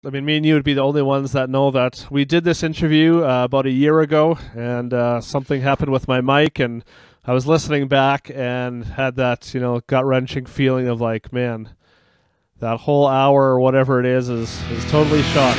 I mean, me and you would be the only ones that know that we did this interview about a year ago, and something happened with my mic, and I was listening back and had that, gut wrenching feeling of like, man, that whole hour or whatever it is totally shot.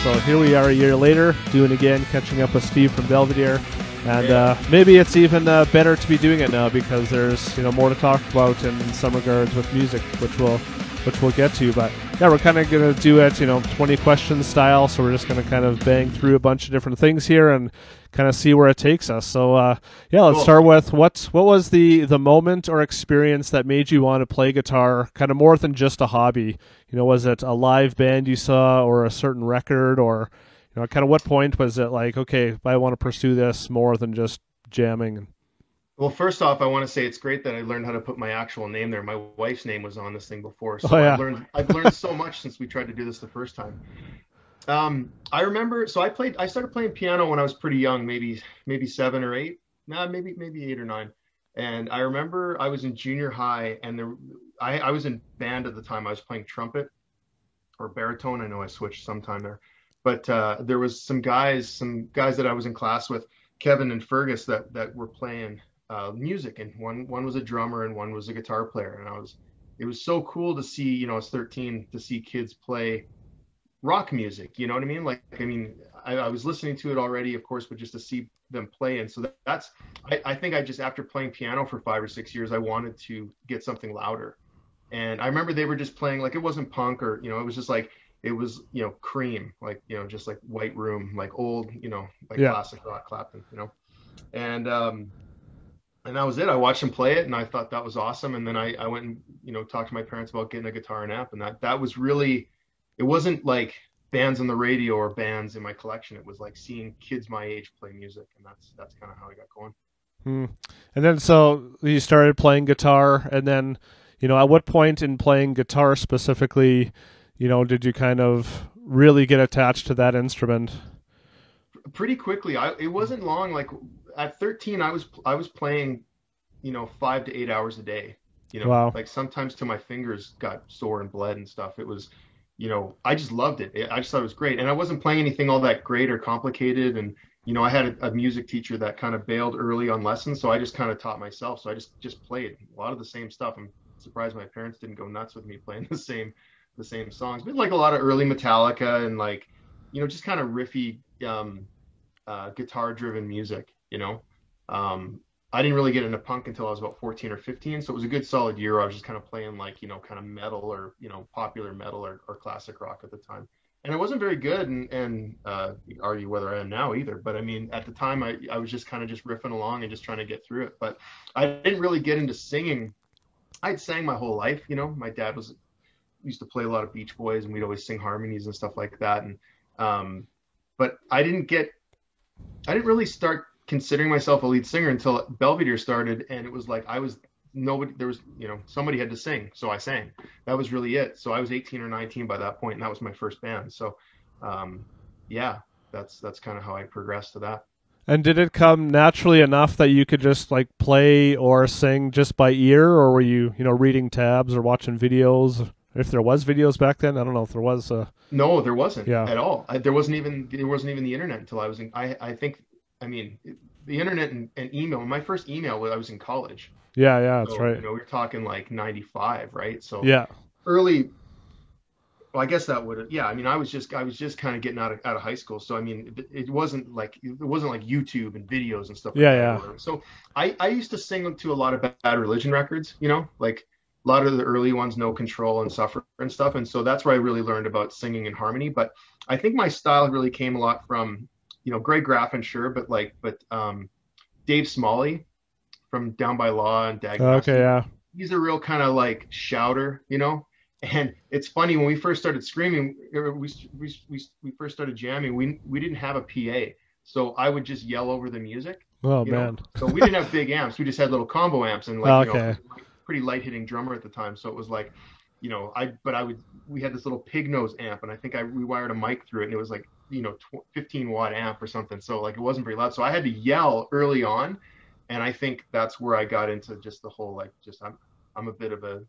So here we are a year later, doing again, catching up with Steve from Belvedere. And maybe it's even better to be doing it now because there's more to talk about in some regards with music, which we'll get to. But yeah, we're kind of gonna do it 20 questions style. So we're just gonna kind of bang through a bunch of different things here and kind of see where it takes us. So yeah, let's start with what was the moment or experience that made you want to play guitar, kind of more than just a hobby? Was it a live band you saw or a certain record, or kind of what point was it like, okay, I want to pursue this more than just jamming? Well, first off, I want to say it's great that I learned how to put my actual name there. My wife's name was on this thing before, Oh so yeah. I've learned so much since we tried to do this the first time. I remember, so I started playing piano when I was pretty young, maybe 7 or 8, nah, maybe 8 or 9. And I remember I was in junior high, and I was in band at the time. I was playing trumpet or baritone. I know I switched sometime there, but there was some guys that I was in class with, Kevin and Fergus, that were playing music, and one was a drummer and one was a guitar player, and it was so cool to see, I was 13, to see kids play rock music. You know what I mean? Like, I mean, I was listening to it already, of course, but just to see them play. And so I think I just, after playing piano for 5 or 6 years, I wanted to get something louder. And I remember they were just playing, like, it wasn't punk, or, it was just like, it was, Cream, like, just like White Room, like old, like Yeah. classic rock Clapton, and, and that was it. I watched them play it and I thought that was awesome. And then I went and, talked to my parents about getting a guitar and amp. And that was really, it wasn't like bands on the radio or bands in my collection. It was like seeing kids my age play music. And that's kind of how I got going. Hmm. And then so you started playing guitar, and then at what point in playing guitar specifically, did you kind of really get attached to that instrument? Pretty quickly. It wasn't long. Like at 13, I was playing, 5 to 8 hours a day, Wow. like sometimes till my fingers got sore and bled and stuff. It was, I just loved it. I just thought it was great. And I wasn't playing anything all that great or complicated. And, I had a music teacher that kind of bailed early on lessons. So I just kind of taught myself. So I just played a lot of the same stuff. I'm surprised my parents didn't go nuts with me playing the same songs, but like a lot of early Metallica and like, just kind of riffy, guitar driven music. I didn't really get into punk until I was about 14 or 15. So it was a good solid year. I was just kind of playing like, kind of metal or, popular metal or classic rock at the time. And it wasn't very good. And you can argue whether I am now either. But I mean, at the time, I was just kind of just riffing along and just trying to get through it. But I didn't really get into singing. I'd sang my whole life. My dad used to play a lot of Beach Boys, and we'd always sing harmonies and stuff like that. And but I didn't really start considering myself a lead singer until Belvedere started, and it was like there was somebody had to sing, so I sang. That was really it. So I was 18 or 19 by that point, and that was my first band. So yeah, that's kind of how I progressed to that. And did it come naturally enough that you could just like play or sing just by ear, or were you, reading tabs or watching videos? If there was videos back then, I don't know if there was. No, there wasn't Yeah. at all. There wasn't even the internet until I was in. I think, I mean, the internet and email. My first email was I was in college. Yeah, yeah, that's So right. we're talking like 95, right? So Yeah. early. Well, I guess that would. Yeah, I mean, I was just kind of getting out of high school. So I mean, it wasn't like YouTube and videos and stuff like Yeah, that. yeah. So I used to sing to a lot of Bad Religion records. Like a lot of the early ones, No Control and Suffer and stuff. And so that's where I really learned about singing and harmony. But I think my style really came a lot from, Greg Graffin, sure, but Dave Smalley from Down by Law and Dag Okay, Nasty. yeah. He's a real kind of like shouter. And it's funny, when we first started screaming, we first started jamming, we didn't have a PA. So I would just yell over the music, Oh you know. man. So we didn't have big amps. We just had little combo amps, and like, Okay. pretty light hitting drummer at the time. So it was like, we had this little pig nose amp, and I think we wired a mic through it, and it was like, 15-watt amp or something. So like, it wasn't very loud. So I had to yell early on And I think that's where I got into just the whole like just I'm a bit of a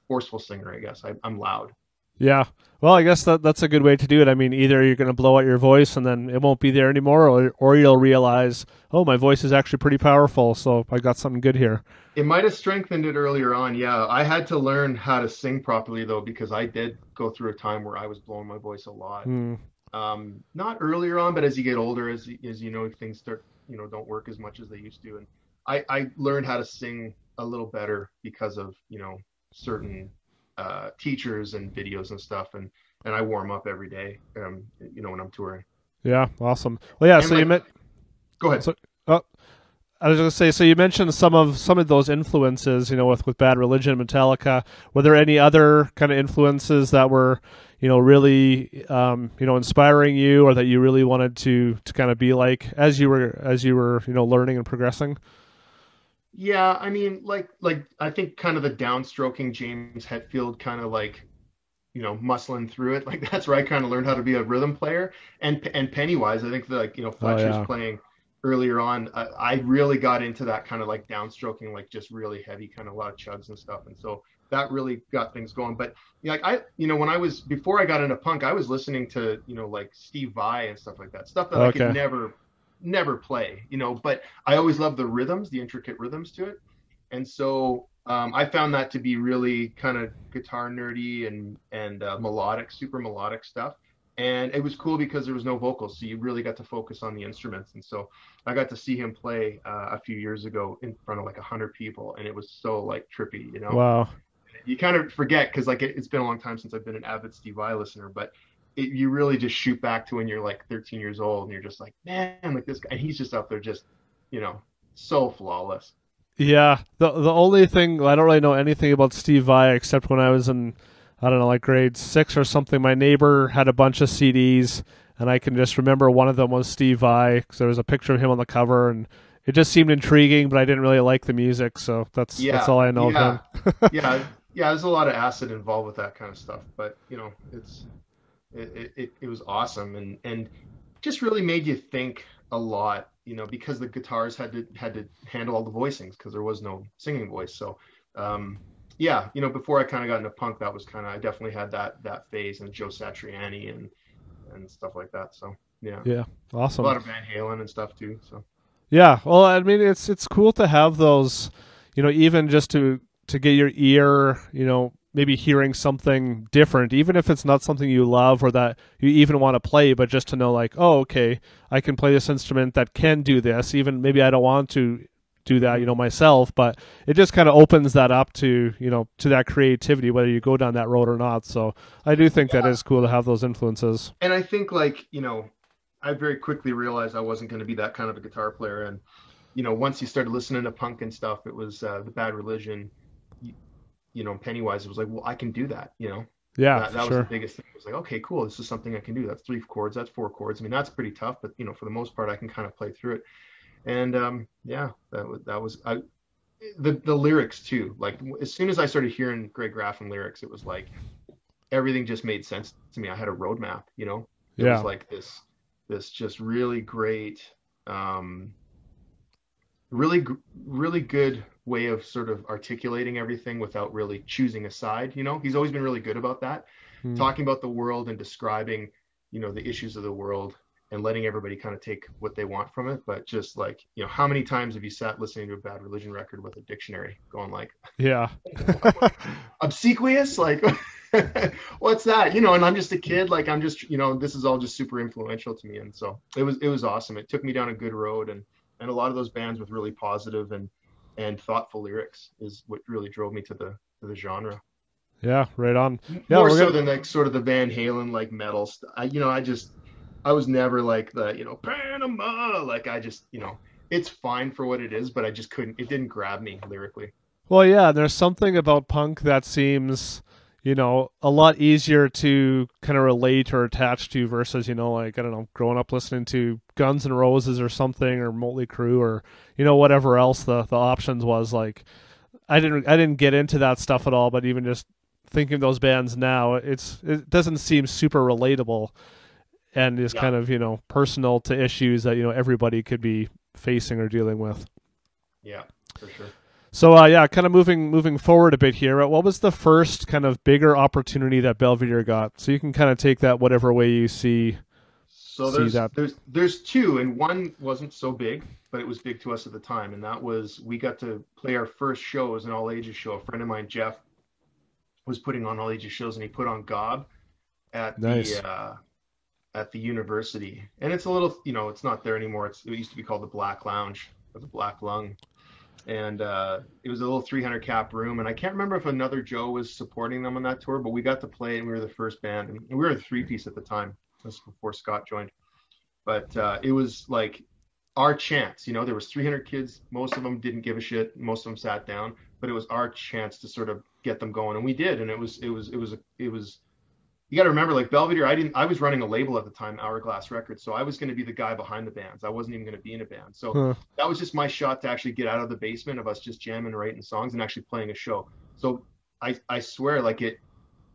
forceful singer, I guess. I'm loud. Yeah. Well, I guess that's a good way to do it. I mean, either you're going to blow out your voice and then it won't be there anymore, or you'll realize, oh, my voice is actually pretty powerful, so I got something good here. It might have strengthened it earlier on. Yeah, I had to learn how to sing properly though, because I did go through a time where I was blowing my voice a lot. Hmm. Not earlier on, but as you get older, as you know, things start, don't work as much as they used to. And I learned how to sing a little better because of, certain teachers and videos and stuff. And I warm up every day, when I'm touring. Yeah. Awesome. Well, yeah. And So you like, met. go ahead. So, oh, I was going to say. So you mentioned some of those influences. With Bad Religion, Metallica. Were there any other kind of influences that were, really, inspiring you, or that you really wanted to kind of be like as you were, learning and progressing? Yeah, I mean, like I think kind of the downstroking James Hetfield kind of like, muscling through it. Like that's where I kind of learned how to be a rhythm player. And Pennywise, I think that like, Oh Fletcher's yeah. playing earlier on. I really got into that kind of like downstroking, like just really heavy, kind of a lot of chugs and stuff. And so that really got things going. But like when I was before I got into punk, I was listening to, like Steve Vai and stuff like that, stuff that I could Okay. never play, but I always loved the rhythms, the intricate rhythms to it. And so I found that to be really kind of guitar nerdy and melodic, super melodic stuff. And it was cool because there was no vocals, so you really got to focus on the instruments. And so I got to see him play a few years ago in front of like 100 people, and it was so like trippy, Wow. you kind of forget because like it's been a long time since I've been an avid Steve Vai listener, but you really just shoot back to when you're like 13 years old and you're just like, man, like this guy, and he's just up there just, you know, so flawless. Yeah, the only thing I don't really know anything about Steve Vai except when I was in, I don't know, like grade six or something. My neighbor had a bunch of CDs, and I can just remember one of them was Steve Vai because there was a picture of him on the cover, and it just seemed intriguing, but I didn't really like the music, so that's Yeah, all I know of yeah, him. yeah. There's a lot of acid involved with that kind of stuff, but it was awesome and just really made you think a lot, because the guitars had to handle all the voicings because there was no singing voice. So, yeah, before I kind of got into punk, that was kind of I definitely had that phase and Joe Satriani and stuff like that. So yeah, Yeah, a awesome. lot of Van Halen and stuff too. So Yeah, well, I mean, it's cool to have those, even just to get your ear, maybe hearing something different, even if it's not something you love or that you even want to play, but just to know, like, oh, okay, I can play this instrument that can do this. Even maybe I don't want to do that, mhm. myself, but it just kind of opens that up to, to that creativity, whether you go down that road or not. So I do think that Yeah, is cool to have those influences. and I think like I very quickly realized I wasn't going to be that kind of a guitar player, and once you started listening to punk and stuff, it was the Bad Religion, you, Pennywise. It was like, well, I can do that. Yeah, That for that was the sure. biggest thing. It was like, okay, cool. This is something I can do. That's three chords. That's four chords. I mean, that's pretty tough, but for the most part, I can kind of play through it. And yeah, that was the lyrics too. Like as soon as I started hearing Greg Graffin lyrics, it was like everything just made sense to me. I had a roadmap. It was Yeah. like this just really great, um, really good way of sort of articulating everything without really choosing a side. He's always been really good about that, Mm. talking about the world and describing, the issues of the world and letting everybody kind of take what they want from it. But just like, how many times have you sat listening to a Bad Religion record with a dictionary going like, Yeah. obsequious? Like, what's that? And I'm just a kid. Like, I'm just, this is all just super influential to me. And so it was awesome. It took me down a good road, and a lot of those bands with really positive and thoughtful lyrics is what really drove me to the genre. Yeah, right on. Yeah, More we're so gonna. than like sort of the Van Halen like metal stuff. I was never like the Panama. Like I just it's fine for what it is, but I just couldn't. It didn't grab me lyrically. Well, yeah, there's something about punk that seems, a lot easier to kind of relate or attach to versus, like, I don't know, growing up listening to Guns N' Roses or something, or Motley Crue, or whatever else the options was. Like, I didn't get into that stuff at all. But even just thinking of those bands now, it doesn't seem super relatable, and is Yeah, kind of, personal to issues that everybody could be facing or dealing with. Yeah, for sure. So kind of moving forward a bit here. What was the first kind of bigger opportunity that Belvedere got? So you can kind of take that whatever way you see. So there's two, and one wasn't so big, but it was big to us at the time, and that was we got to play our first show as an all ages show. A friend of mine, Jeff, was putting on all ages shows, and he put on Gob at the university, and it's a little, it's not there anymore. It used to be called the Black Lounge or the Black Lung, and it was a little 300 cap room, and I can't remember if another Joe was supporting them on that tour, but we got to play, and we were the first band, and we were the 3-piece at the time. This was before Scott joined, but it was like our chance. There was 300 kids. Most of them didn't give a shit. Most of them sat down, but it was our chance to sort of get them going, and we did. And it was. You got to remember, like Belvedere, I was running a label at the time, Hourglass Records, so I was going to be the guy behind the bands. I wasn't even going to be in a band, so that was just my shot to actually get out of the basement of us just jamming, writing songs, and actually playing a show. So I swear, like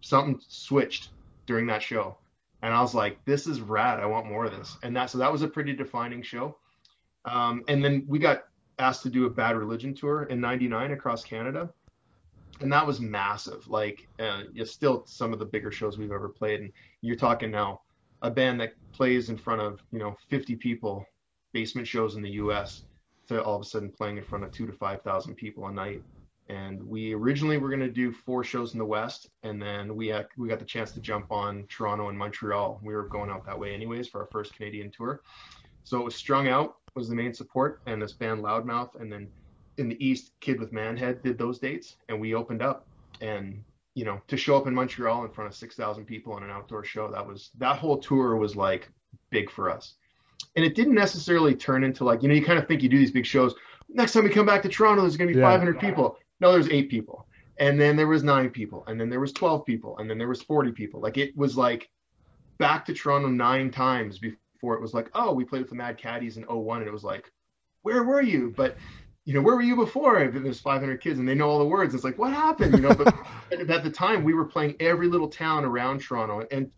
something switched during that show. And I was like, this is rad. I want more of this. And that was a pretty defining show. And then we got asked to do a Bad Religion tour in '99 across Canada. And that was massive. Like, it's still some of the bigger shows we've ever played. And you're talking now a band that plays in front of, 50 people, basement shows in the US, to all of a sudden playing in front of 2,000 to 5,000 people a night. And we originally were going to do 4 shows in the West, and then we got the chance to jump on Toronto and Montreal. We were going out that way anyways for our first Canadian tour. So it was Strung Out was the main support, and this band Loudmouth, and then in the East, Kid with Manhead did those dates, and we opened up. And to show up in Montreal in front of 6,000 people on an outdoor show, that whole tour was like big for us. And it didn't necessarily turn into like, you kind of think you do these big shows. Next time we come back to Toronto, there's going to be 500 people. No, there's 8 people. And then there was 9 people. And then there was 12 people. And then there was 40 people. Like, it was like back to Toronto 9 times before it was like, oh, we played with the Mad Caddies in '01. And it was like, where were you? But, where were you before? There's 500 kids and they know all the words. It's like, what happened? But at the time we were playing every little town around Toronto. And,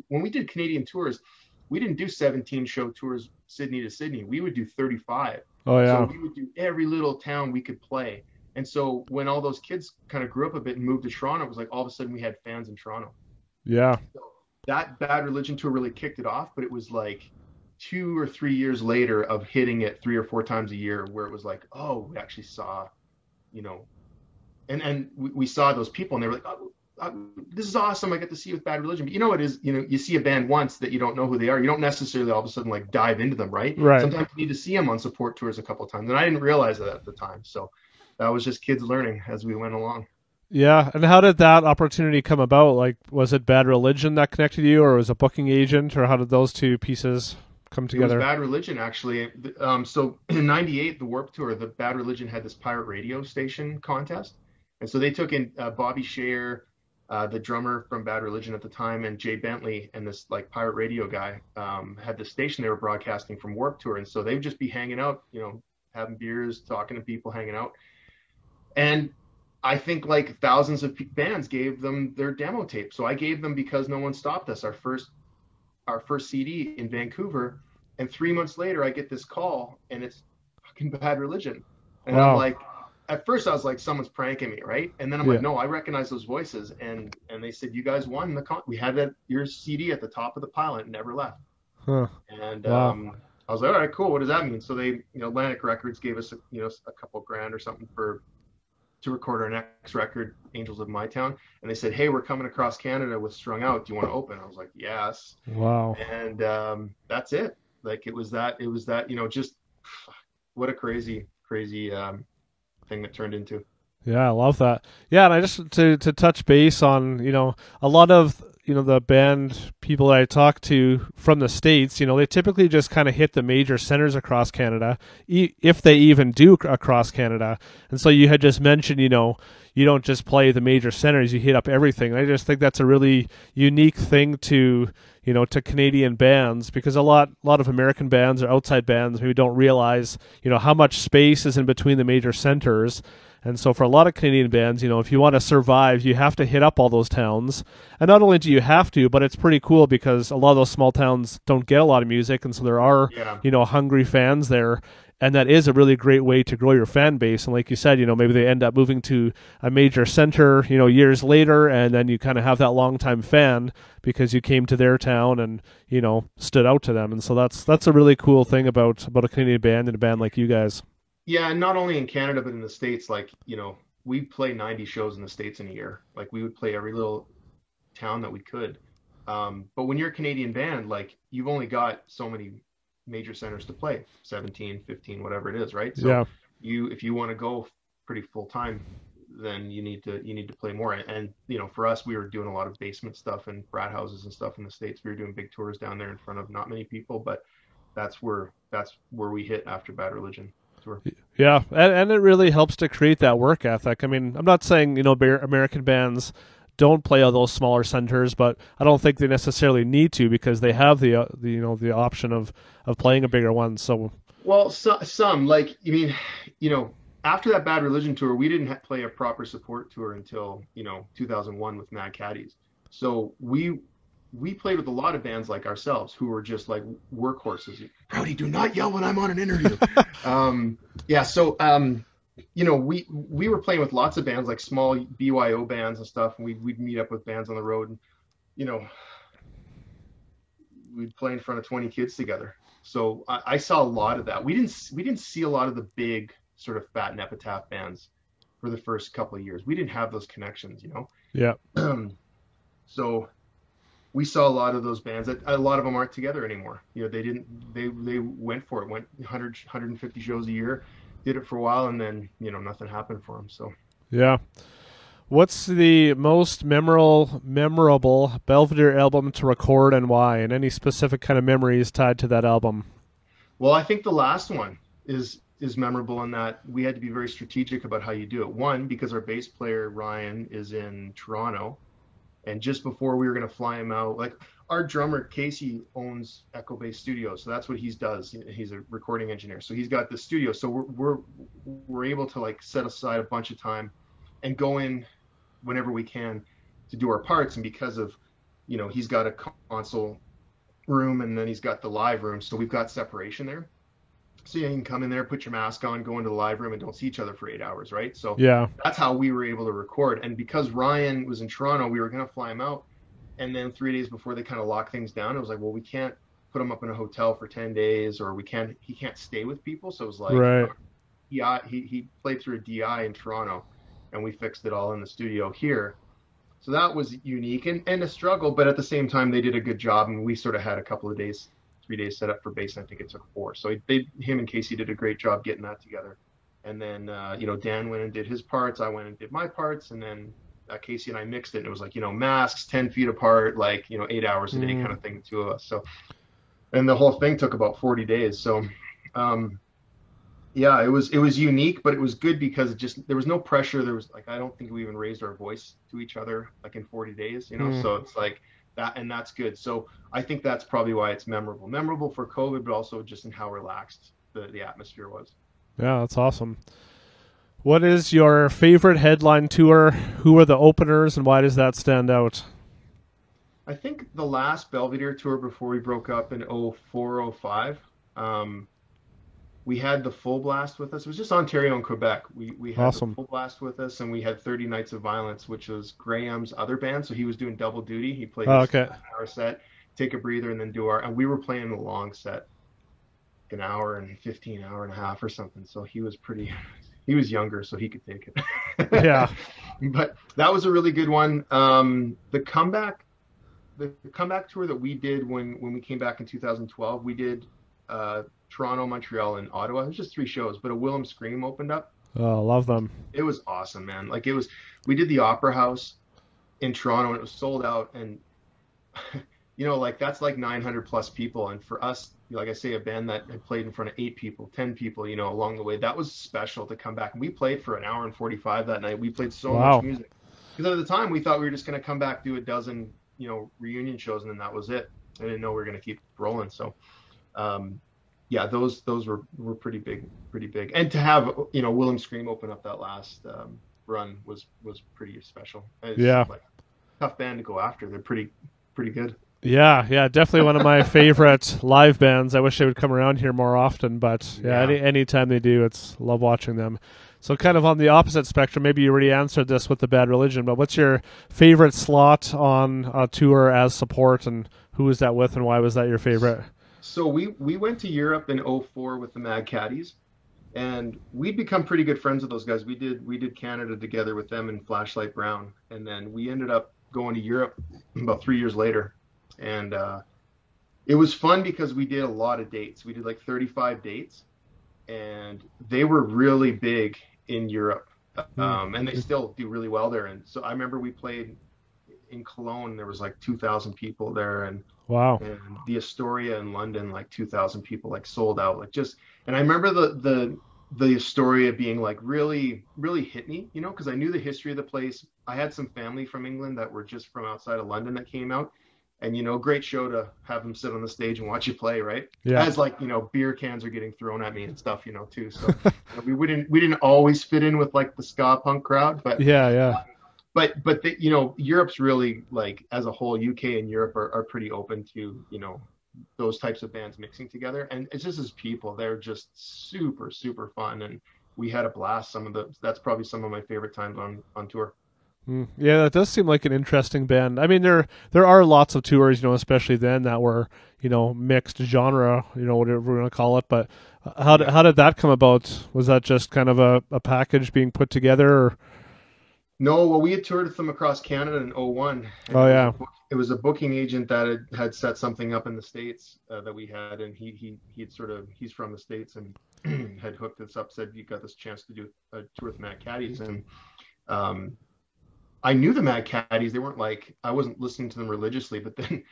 when we did Canadian tours, we didn't do 17 show tours, Sydney to Sydney. We would do 35. Oh, yeah. So we would do every little town we could play. And so when all those kids kind of grew up a bit and moved to Toronto, it was like all of a sudden we had fans in Toronto. Yeah. So that Bad Religion tour really kicked it off, but it was like 2 or 3 years later of hitting it 3 or 4 times a year where it was like, oh, we actually saw, and we saw those people and they were like, oh, this is awesome. I get to see you with Bad Religion. But it is, you see a band once that you don't know who they are. You don't necessarily all of a sudden like dive into them, right? Right. Sometimes you need to see them on support tours a couple of times. And I didn't realize that at the time. So that was just kids learning as we went along. Yeah. And how did that opportunity come about? Like, was it Bad Religion that connected you, or was a booking agent, or how did those two pieces come together? It was Bad Religion, actually. So in '98, the Warped Tour, the Bad Religion had this pirate radio station contest. And so they took in Bobby Scher, the drummer from Bad Religion at the time, and Jay Bentley, and this like pirate radio guy had this station they were broadcasting from Warped Tour. And so they'd just be hanging out, having beers, talking to people, hanging out. And I think like thousands of bands gave them their demo tape. So I gave them Because No One Stopped Us, our first CD in Vancouver. And 3 months later, I get this call, and it's fucking Bad Religion. And wow. I'm like, at first I was like, someone's pranking me, right? And then I'm like, no, I recognize those voices. And they said, you guys won we had your CD at the top of the pile, and it never left. Huh. And I was like, all right, cool. What does that mean? So they, Atlantic Records gave us, a couple grand or something to record our next record, Angels of My Town. And they said, hey, we're coming across Canada with Strung Out. Do you want to open? I was like, yes. Wow. And that's it. Like, it was that, just what a crazy thing that turned into. Yeah, I love that. Yeah, and I just to touch base on, a lot of, the band people that I talk to from the States, they typically just kind of hit the major centers across Canada, if they even do across Canada. And so you had just mentioned, you don't just play the major centers, you hit up everything. I just think that's a really unique thing to Canadian bands, because a lot of American bands or outside bands maybe don't realize, how much space is in between the major centers. And so for a lot of Canadian bands, if you want to survive, you have to hit up all those towns. And not only do you have to, but it's pretty cool because a lot of those small towns don't get a lot of music, and so there are, Yeah. hungry fans there. And that is a really great way to grow your fan base. And like you said, maybe they end up moving to a major center, years later, and then you kind of have that longtime fan because you came to their town and, stood out to them. And so that's a really cool thing about a Canadian band and a band like you guys. Yeah, and not only in Canada, but in the States, like, we play 90 shows in the States in a year. Like, we would play every little town that we could. But when you're a Canadian band, like, you've only got so many major centers to play, 17, 15, whatever it is, right? So Yeah. if you want to go pretty full time, then you need to play more. And for us, we were doing a lot of basement stuff and frat houses and stuff in the States. We were doing big tours down there in front of not many people, but that's where we hit after Bad Religion tour. Yeah, and it really helps to create that work ethic. I mean, I'm not saying American bands don't play all those smaller centers, but I don't think they necessarily need to because they have the option of playing a bigger one. So Well, some like, after that Bad Religion tour, we didn't play a proper support tour until 2001 with Mad Caddies. So we played with a lot of bands like ourselves who were just like workhorses. Brody, do not yell when I'm on an interview. Yeah, so we were playing with lots of bands, like small BYO bands and stuff, and we'd meet up with bands on the road, and we'd play in front of 20 kids together. So I saw a lot of that. We didn't see a lot of the big sort of Fat and Epitaph bands for the first couple of years. We didn't have those connections, Yeah. So we saw a lot of those bands that a lot of them aren't together anymore. They went for it, went 100, 150 shows a year, did it for a while, and then, nothing happened for them. So, Yeah. What's the most memorable Belvedere album to record and why? And any specific kind of memories tied to that album? well, I think the last one is memorable in that we had to be very strategic about how you do it. One, because our bass player, Ryan, is in Toronto. And just before we were going to fly him out, like, our drummer, Casey, owns Echo Base Studios. So that's what he does. He's a recording engineer. So he's got the studio. So we're able to, like, set aside a bunch of time and go in whenever we can to do our parts. And because of, he's got a console room and then he's got the live room. So we've got separation there. So you can come in there, put your mask on, go into the live room, and don't see each other for 8 hours, right? So Yeah. that's how we were able to record. And because Ryan was in Toronto, we were going to fly him out. And then 3 days before they kind of locked things down, it was like, well, we can't put him up in a hotel for 10 days, or he can't stay with people. So it was like, Right. he played through a DI in Toronto, and we fixed it all in the studio here. So that was unique and a struggle, but at the same time, they did a good job. And we sort of had a couple of days, 3 days set up for bass, and I think it took 4. So him and Casey did a great job getting that together. And then, Dan went and did his parts. I went and did my parts. And then Casey and I mixed it. And it was like, masks 10 feet apart, like, 8 hours a day kind of thing, the two of us. So, and the whole thing took about 40 days. So, yeah, it was unique, but it was good because there was no pressure. There was, like, I don't think we even raised our voice to each other, like, in 40 days, So it's like that, and that's good. So I think that's probably why it's memorable for COVID, but also just in how relaxed the atmosphere was. Yeah, that's awesome. What is your favorite headline tour? Who are the openers, and why does that stand out? I think the last Belvedere tour before we broke up in 04, 05, we had the Full Blast with us. It was just Ontario and Quebec. We had Awesome. the Full Blast with us, and we had 30 Nights of Violence, which was Graham's other band. So he was doing double duty. He played Okay. our set, take a breather, and then and we were playing the long set, an hour and 15, hour and a half or something. So he was younger, so he could take it. Yeah. But that was a really good one. The comeback tour that we did when we came back in 2012, we did Toronto, Montreal, and Ottawa. It was just 3 shows, but a Willem Scream opened up. Oh, love them. It was awesome, man. Like, we did the Opera House in Toronto, and it was sold out. And, like, that's like 900 plus people. And for us, like I say, a band that had played in front of 8 people, 10 people, along the way, that was special to come back. And we played for an hour and 45 that night. We played so Wow. much music. Because at the time, we thought we were just going to come back, do a dozen, reunion shows, and then that was it. I didn't know we were going to keep rolling. So, yeah, those were pretty big. And to have William Scream open up that last run was pretty special. It's Yeah. like tough band to go after. They're pretty good. Yeah, definitely one of my favorite live bands. I wish they would come around here more often, but yeah, Yeah. any time they do, it's love watching them. So kind of on the opposite spectrum, maybe you already answered this with the Bad Religion, but what's your favorite slot on a tour as support, and who was that with, and why was that your favorite? So we went to Europe in '04 with the Mad Caddies, and we'd become pretty good friends with those guys. We did Canada together with them and Flashlight Brown, and then we ended up going to Europe about 3 years later, and it was fun because we did a lot of dates. We did like 35 dates, and they were really big in Europe, and they still do really well there. And so I remember we played in Cologne. There was like 2,000 people there, Wow. and the Astoria in London, like 2,000 people, like sold out, like just. And I remember the Astoria being like really really hit me, because I knew the history of the place. I had some family from England that were just from outside of London that came out, and great show to have them sit on the stage and watch you play, right? Yeah. As like beer cans are getting thrown at me and stuff, too. So we didn't always fit in with like the ska punk crowd, but Yeah. Europe's really, like, as a whole, UK and Europe are pretty open to those types of bands mixing together, and it's just as people, they're just super super fun, and we had a blast. That's probably some of my favorite times on tour. Yeah, that does seem like an interesting band. I mean, there are lots of tours, especially then that were mixed genre, whatever we're gonna call it. But how did that come about? Was that just kind of a package being put together? Or? No, well, we had toured with them across Canada in '01. Oh yeah. It was a booking agent that had set something up in the States that we had, and he's from the States and had hooked us up, said you got this chance to do a tour with Mad Caddies. And I knew the Mad Caddies. They weren't like, I wasn't listening to them religiously, but then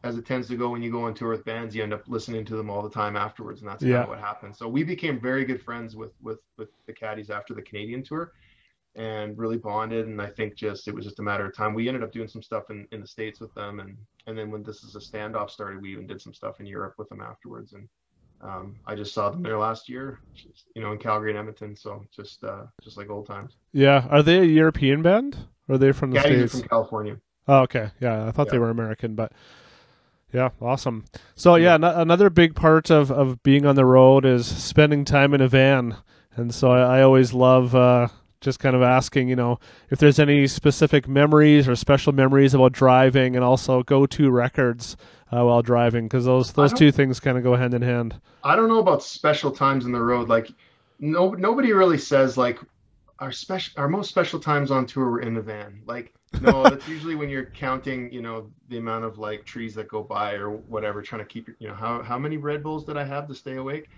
as it tends to go when you go on tour with bands, you end up listening to them all the time afterwards, and that's kind of what happened. So we became very good friends with the Caddies after the Canadian tour, and really bonded. And I think it was just a matter of time. We ended up doing some stuff in the States with them, and then when This Is a Standoff started, we even did some stuff in Europe with them afterwards. And I just saw them there last year, in Calgary and Edmonton. So just like old times. Yeah, are they a European band? Or are they from the Caddies States? are from California. Oh, okay. Yeah, I thought they were American, but yeah, awesome. So yeah, another big part of being on the road is spending time in a van, and so I always love. Just kind of asking, if there's any specific memories or special memories about driving, and also go-to records while driving, because those two things kind of go hand in hand. I don't know about special times on the road. Like, nobody really says like our most special times on tour were in the van. Like, no, that's usually when you're counting, the amount of like trees that go by or whatever, trying to keep, how many Red Bulls did I have to stay awake?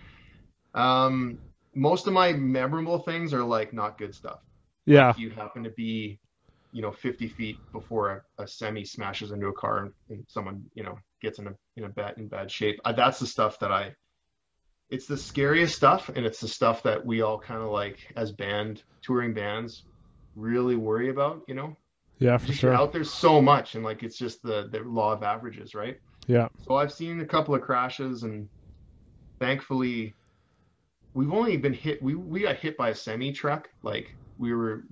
Most of my memorable things are like not good stuff. Yeah. Like you happen to be, 50 feet before a semi smashes into a car and someone, gets in bad shape. That's the stuff that it's the scariest stuff. And it's the stuff that we all kind of like, as touring bands, really worry about, Yeah, for sure. Out there so much. And like, it's just the law of averages, right? Yeah. So I've seen a couple of crashes, and thankfully, we've only been hit. We got hit by a semi truck. Like we were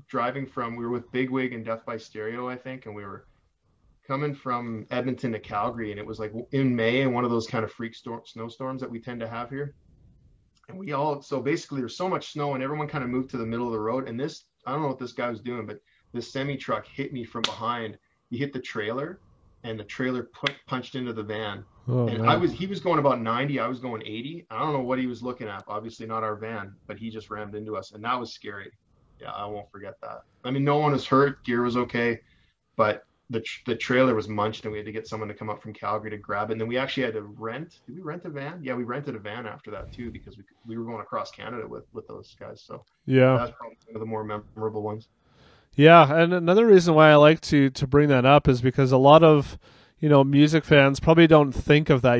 driving we were with Bigwig and Death by Stereo, I think, and we were coming from Edmonton to Calgary, and it was like in May, and one of those kind of freak snowstorms that we tend to have here. And so basically there's so much snow, and everyone kind of moved to the middle of the road. And I don't know what this guy was doing, but this semi truck hit me from behind. He hit the trailer, and the trailer punched into the van. Oh, and man. he was going about 90, I was going 80. I don't know what he was looking at, obviously not our van, but he just rammed into us, and that was scary. Yeah, I won't forget that. I mean, no one was hurt, gear was okay, but the trailer was munched, and we had to get someone to come up from Calgary to grab it. And then we actually had to did we rent a van? Yeah, we rented a van after that too, because we were going across Canada with those guys. So yeah, that's probably one of the more memorable ones. Yeah, and another reason why I like to bring that up is because a lot of music fans probably don't think of that.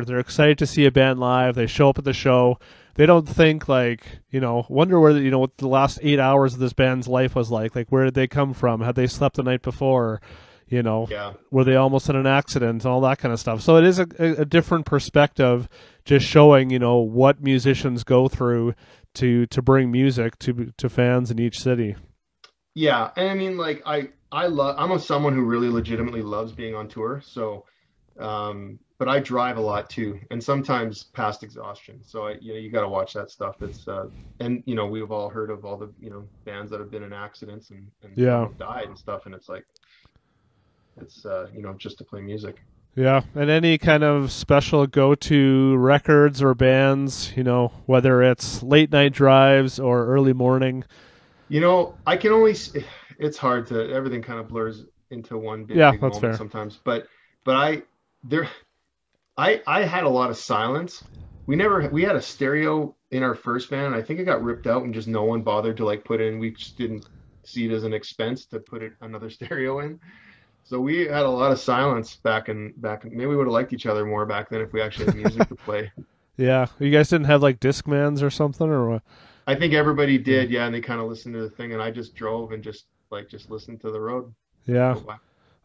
They're excited to see a band live. They show up at the show. They don't think like, wonder where what the last 8 hours of this band's life was like. Like, where did they come from? Had they slept the night before? you know, Yeah. were they almost in an accident and all that kind of stuff. So it is a different perspective, just showing, you know, what musicians go through to bring music to fans in each city. Yeah, and I mean, like I'm someone who really legitimately loves being on tour. So, but I drive a lot too, and sometimes past exhaustion. So you got to watch that stuff. It's and we've all heard of all the bands that have been in accidents and some Yeah. have died and stuff, and it's like it's just to play music. Yeah, and any kind of special go-to records or bands, you know, whether it's late night drives or early morning. I can only it's hard to everything kind of blurs into one Yeah, big that's moment fair. sometimes, but there I had a lot of silence. We had a stereo in our first band. I think it got ripped out and just no one bothered to like put in. We just didn't see it as an expense to put another stereo in. So we had a lot of silence maybe we would have liked each other more back then if we actually had music to play. Yeah, you guys didn't have like Discmans or something, or what? I think everybody Yeah, did, yeah, and they kind of listened to the thing and I just drove and just listened to the road yeah. go by.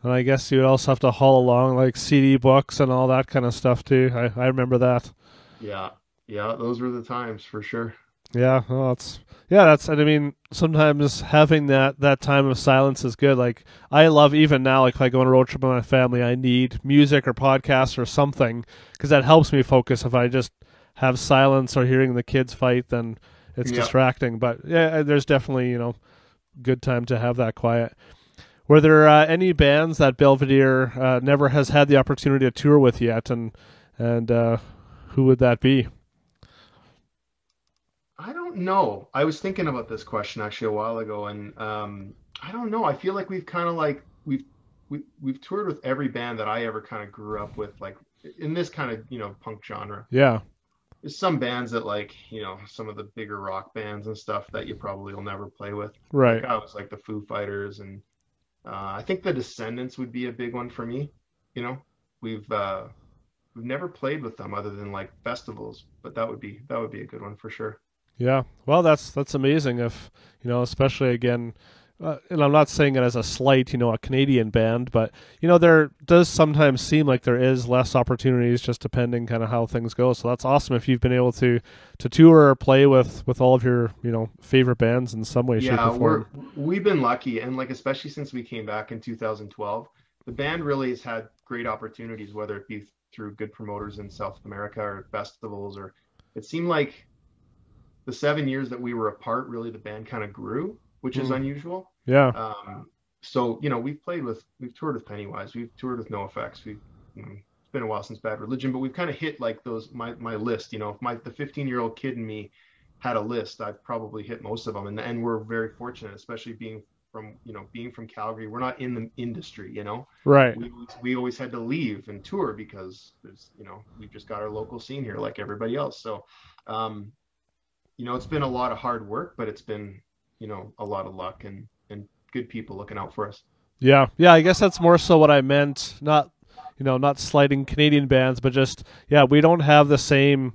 And I guess you also have to haul along like CD books and all that kind of stuff too. I remember that. Yeah. Yeah, those were the times for sure. Yeah, well, that's and I mean sometimes having that time of silence is good. Like I love even now, like if I go on a road trip with my family, I need music or podcasts or something because that helps me focus. If I just have silence or hearing the kids fight, then it's Yeah. distracting. But yeah, there's definitely good time to have that quiet. Were there any bands that Belvedere never has had the opportunity to tour with yet, and who would that be? I don't know. I was thinking about this question actually a while ago, and I don't know. I feel like we've kind of like we've toured with every band that I ever kind of grew up with, like in this kind of punk genre. Yeah, There's some bands that like some of the bigger rock bands and stuff that you probably will never play with. Like right. I was like the Foo Fighters, and I think the Descendants would be a big one for me. You know, we've uh, we've never played with them other than like festivals, but that would be a good one for sure. Yeah, well, that's amazing. If especially again, and I'm not saying it as a slight, a Canadian band, but there does sometimes seem like there is less opportunities, just depending kind of how things go. So that's awesome if you've been able to tour or play with all of your favorite bands in some way, shape, or Yeah, form. we've been lucky, and like especially since we came back in 2012, the band really has had great opportunities, whether it be through good promoters in South America or festivals, or it seemed like the 7 years that we were apart, really the band kind of grew, which is Mm, unusual. yeah, So we've toured with Pennywise, we've toured with NoFX, it's been a while since Bad Religion, but we've kind of hit like those my list. If the 15-year-old kid in me had a list, I've probably hit most of them, and we're very fortunate, especially being from Calgary. We're not in the industry, right. we always had to leave and tour because we've just got our local scene here like everybody else. So um, it's been a lot of hard work, but it's been, a lot of luck and good people looking out for us. Yeah, yeah. I guess that's more so what I meant. Not, not slighting Canadian bands, but just yeah, we don't have the same,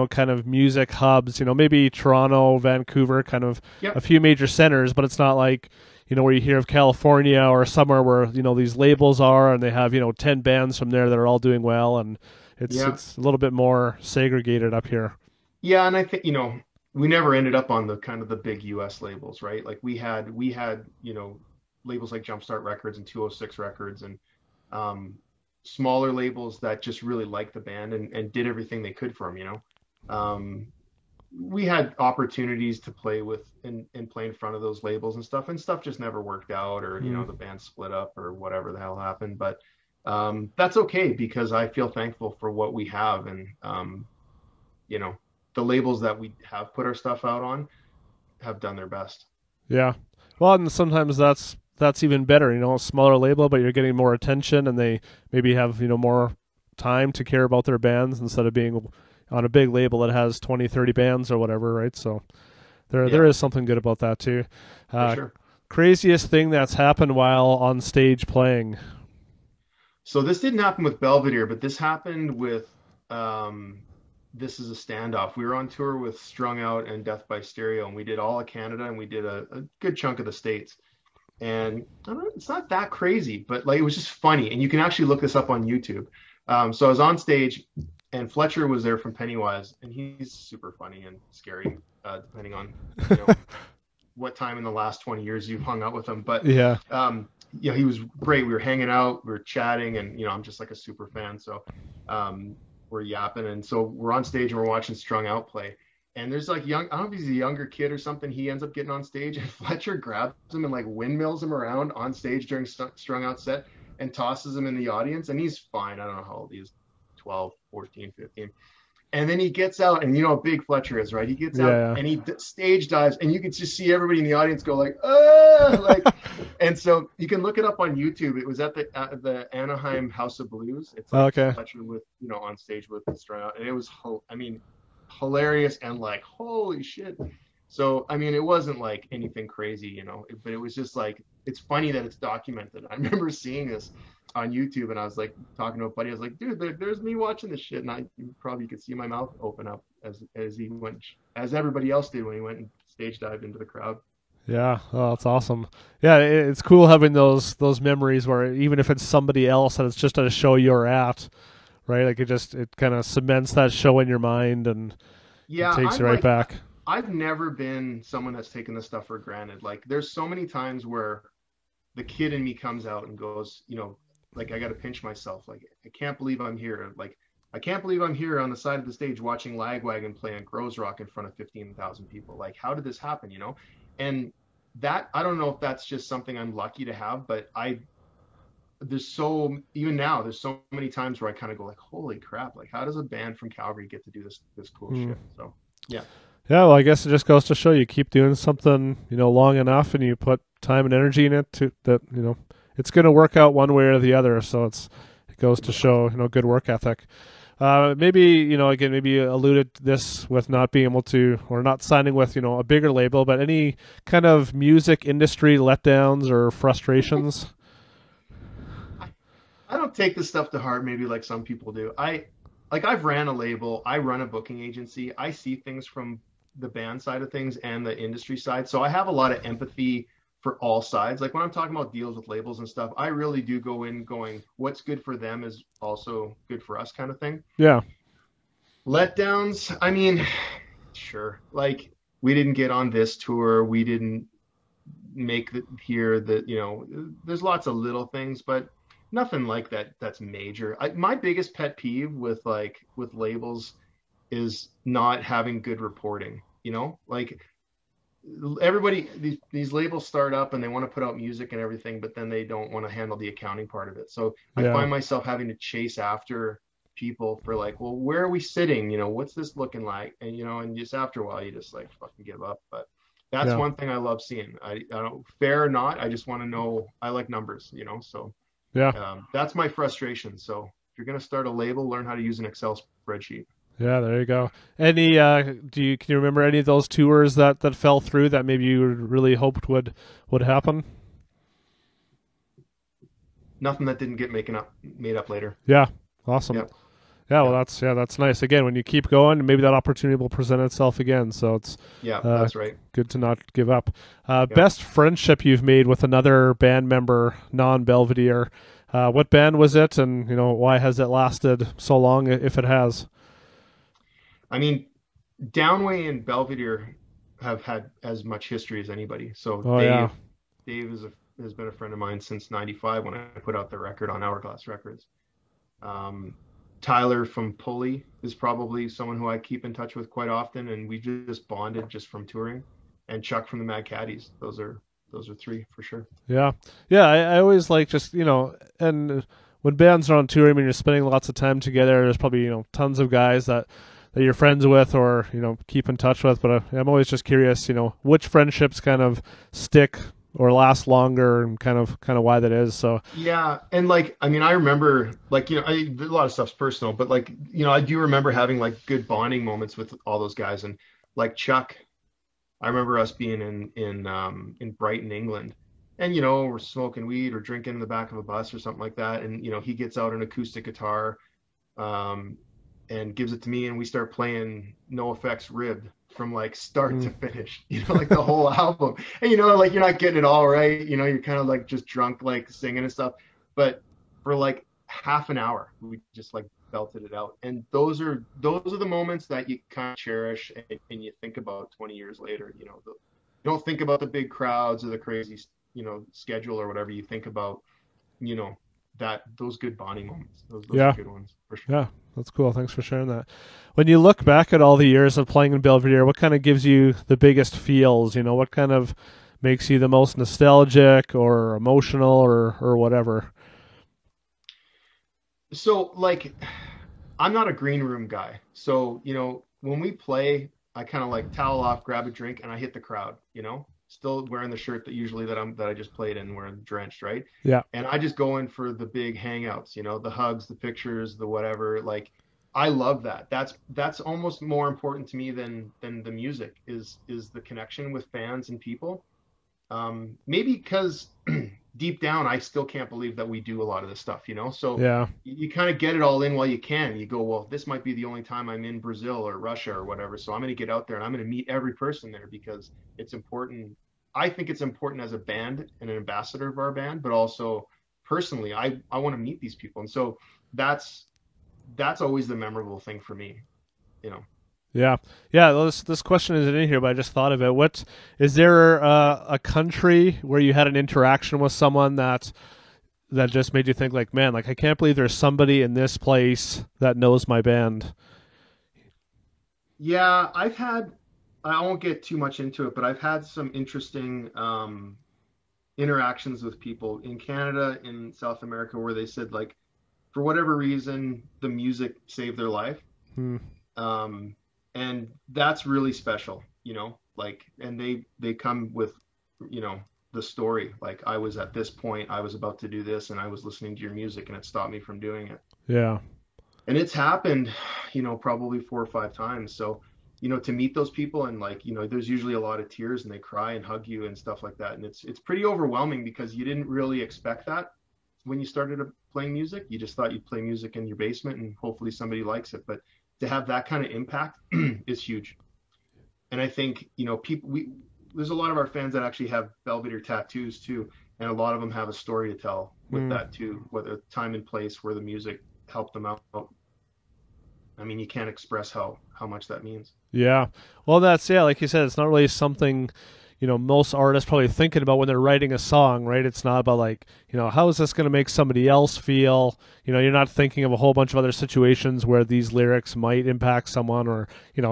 kind of music hubs. Maybe Toronto, Vancouver, kind of a Yep. few major centers, but it's not like where you hear of California or somewhere where these labels are and they have 10 bands from there that are all doing well, and Yeah. it's a little bit more segregated up here. Yeah. And I think, we never ended up on the kind of the big US labels, right? Like we had, labels like Jumpstart Records and 206 Records and um, smaller labels that just really liked the band and did everything they could for them. We had opportunities to play with and play in front of those labels and stuff just never worked out, or Mm, the band split up or whatever the hell happened. But that's okay because I feel thankful for what we have, and you know the labels that we have put our stuff out on have done their best. yeah. Well, and sometimes that's even better. A smaller label, but you're getting more attention, and they maybe have more time to care about their bands instead of being on a big label that has 20, 30 bands or whatever, right? So there Yeah, is something good about that too. for Uh, sure. Craziest thing that's happened while on stage playing. So this didn't happen with Belvedere, but this happened with um, This Is a Standoff. We were on tour with Strung Out and Death by Stereo, and we did all of Canada, and we did a good chunk of the States. and I don't know, it's not that crazy, but like it was just funny, and you can actually look this up on YouTube. So I was on stage, and Fletcher was there from Pennywise, and he's super funny and scary, depending on you know what time in the last 20 years you've hung out with him. But Yeah. he was great. We were hanging out, we were chatting, and I'm just like a super fan. So we're yapping, and so we're on stage and we're watching Strung Out play. And there's like young, I don't know if he's a younger kid or something. He ends up getting on stage, and Fletcher grabs him and like windmills him around on stage during Strung Out set and tosses him in the audience. And he's fine. I don't know how old he is, 12, 14, 15. And then he gets out, and you know how big Fletcher is, right? He gets out Yeah. and he stage dives, and you can just see everybody in the audience go like, "Ah!" Like, and so you can look it up on YouTube. It was at the Anaheim House of Blues. It's like Okay. Fletcher with on stage with Strung Out, and it was, I mean, hilarious and like holy shit. So I mean, it wasn't like anything crazy, but it was just like it's funny that it's documented. I remember seeing this on YouTube, and I was like talking to a buddy. I was like, dude, there's me watching this shit, and you probably could see my mouth open up as he went, as everybody else did when he went and stage dived into the crowd. Yeah, oh, that's awesome. Yeah, it's cool having those memories where even if it's somebody else and it's just at a show you're at, right? Like it kind of cements that show in your mind and it Yeah, takes I'm you right like back. I've never been someone that's taken this stuff for granted. Like there's so many times where the kid in me comes out and goes, like I got to pinch myself. Like I can't believe I'm here. Like I can't believe I'm here on the side of the stage watching Lagwagon play on Grows Rock in front of 15,000 people. Like how did this happen? And that I don't know if that's just something I'm lucky to have, but even now there's so many times where I kind of go like, holy crap! Like how does a band from Calgary get to do this cool Mm. shit? So yeah. Yeah, well, I guess it just goes to show you keep doing something, long enough, and you put time and energy in it to that, it's going to work out one way or the other. So it goes to show, good work ethic. Maybe, again, maybe you alluded to this with not being able to, or not signing with, a bigger label, but any kind of music industry letdowns or frustrations? I don't take this stuff to heart, maybe like some people do. I've ran a label, I run a booking agency. I see things from the band side of things and the industry side. So I have a lot of empathy for all sides. Like when I'm talking about deals with labels and stuff, I really do go in going, what's good for them is also good for us kind of thing. Yeah. Letdowns, I mean, sure. Like we didn't get on this tour, we didn't make the here that there's lots of little things, but nothing like that that's major. My biggest pet peeve with labels is not having good reporting. Like everybody, these labels start up and they want to put out music and everything, but then they don't want to handle the accounting part of it. So I Yeah. find myself having to chase after people for like, well, where are we sitting? What's this looking like? And just after a while, you just like fucking give up. But that's Yeah. one thing I love seeing. I don't, fair or not, I just want to know. I like numbers, so Yeah. that's my frustration. So if you're gonna start a label, learn how to use an Excel spreadsheet. Yeah, there you go. Any can you remember any of those tours that fell through that maybe you really hoped would happen? Nothing that didn't get made up later. Yeah. Awesome. Yep. Yeah, well Yep. that's nice. Again, when you keep going, maybe that opportunity will present itself again. So it's Yeah, that's right. good to not give up. Yep. Best friendship you've made with another band member, non-Belvedere. What band was it, and why has it lasted so long, if it has? I mean, Downway and Belvedere have had as much history as anybody. So Oh yeah. Dave has been a friend of mine since '95 when I put out the record on Hourglass Records. Tyler from Pulley is probably someone who I keep in touch with quite often, and we just bonded just from touring. And Chuck from the Mad Caddies. Those are three for sure. Yeah, yeah. I always like just and when bands are on tour, I mean, you're spending lots of time together. There's probably tons of guys that you're friends with or keep in touch with. But I'm always just curious, which friendships kind of stick or last longer, and kind of why that is. So Yeah, and like I mean, I remember like a lot of stuff's personal, but like I do remember having like good bonding moments with all those guys, and like Chuck. I remember us being in Brighton, England, and we're smoking weed or drinking in the back of a bus or something like that, and he gets out an acoustic guitar, and gives it to me, and we start playing No Effects Ribbed, from like start Mm. to finish, like the whole album. And like you're not getting it all right, you're kind of like just drunk, like singing and stuff. But for like half an hour, we just like belted it out. And those are the moments that you kind of cherish, and you think about 20 years later. You don't think about the big crowds or the crazy, schedule or whatever. You think about, you know, that those good bonding moments. Those are Yeah. good ones for sure. Yeah. That's cool. Thanks for sharing that. When you look back at all the years of playing in Belvedere, what kind of gives you the biggest feels? What kind of makes you the most nostalgic or emotional or whatever? So like I'm not a green room guy. So, when we play, I kind of like towel off, grab a drink, and I hit the crowd, still wearing the shirt that I just played in, wearing drenched, right? Yeah. And I just go in for the big hangouts, the hugs, the pictures, the whatever. Like I love that. That's almost more important to me than the music is the connection with fans and people. Maybe because deep down, I still can't believe that we do a lot of this stuff, So Yeah. you kind of get it all in while you can. You go, well, this might be the only time I'm in Brazil or Russia or whatever. So I'm going to get out there and I'm going to meet every person there because it's important. I think it's important as a band and an ambassador of our band, but also personally, I want to meet these people. And so that's always the memorable thing for me, you know. Yeah, yeah. Well, this question isn't in here, but I just thought of it. What is there a country where you had an interaction with someone that just made you think like, man, like I can't believe there's somebody in this place that knows my band. Yeah, I won't get too much into it, but I've had some interesting interactions with people in Canada, in South America, where they said, like, for whatever reason, the music saved their life. Hmm. Um, and that's really special, like, and they come with, the story. Like, I was at this point, I was about to do this, and I was listening to your music, and it stopped me from doing it. Yeah, And it's happened, probably 4 or 5 times. So, to meet those people and like, there's usually a lot of tears and they cry and hug you and stuff like that. And it's pretty overwhelming because you didn't really expect that when you started playing music. You just thought you'd play music in your basement and hopefully somebody likes it. But to have that kind of impact is huge. And I think, there's a lot of our fans that actually have Belvedere tattoos too. And a lot of them have a story to tell with Hmm. that too, whether time and place where the music helped them out. I mean, you can't express how much that means. Yeah. Well, that's yeah, like you said, it's not really something most artists probably thinking about when they're writing a song, right? It's not about like how is this going to make somebody else feel. You're not thinking of a whole bunch of other situations where these lyrics might impact someone, or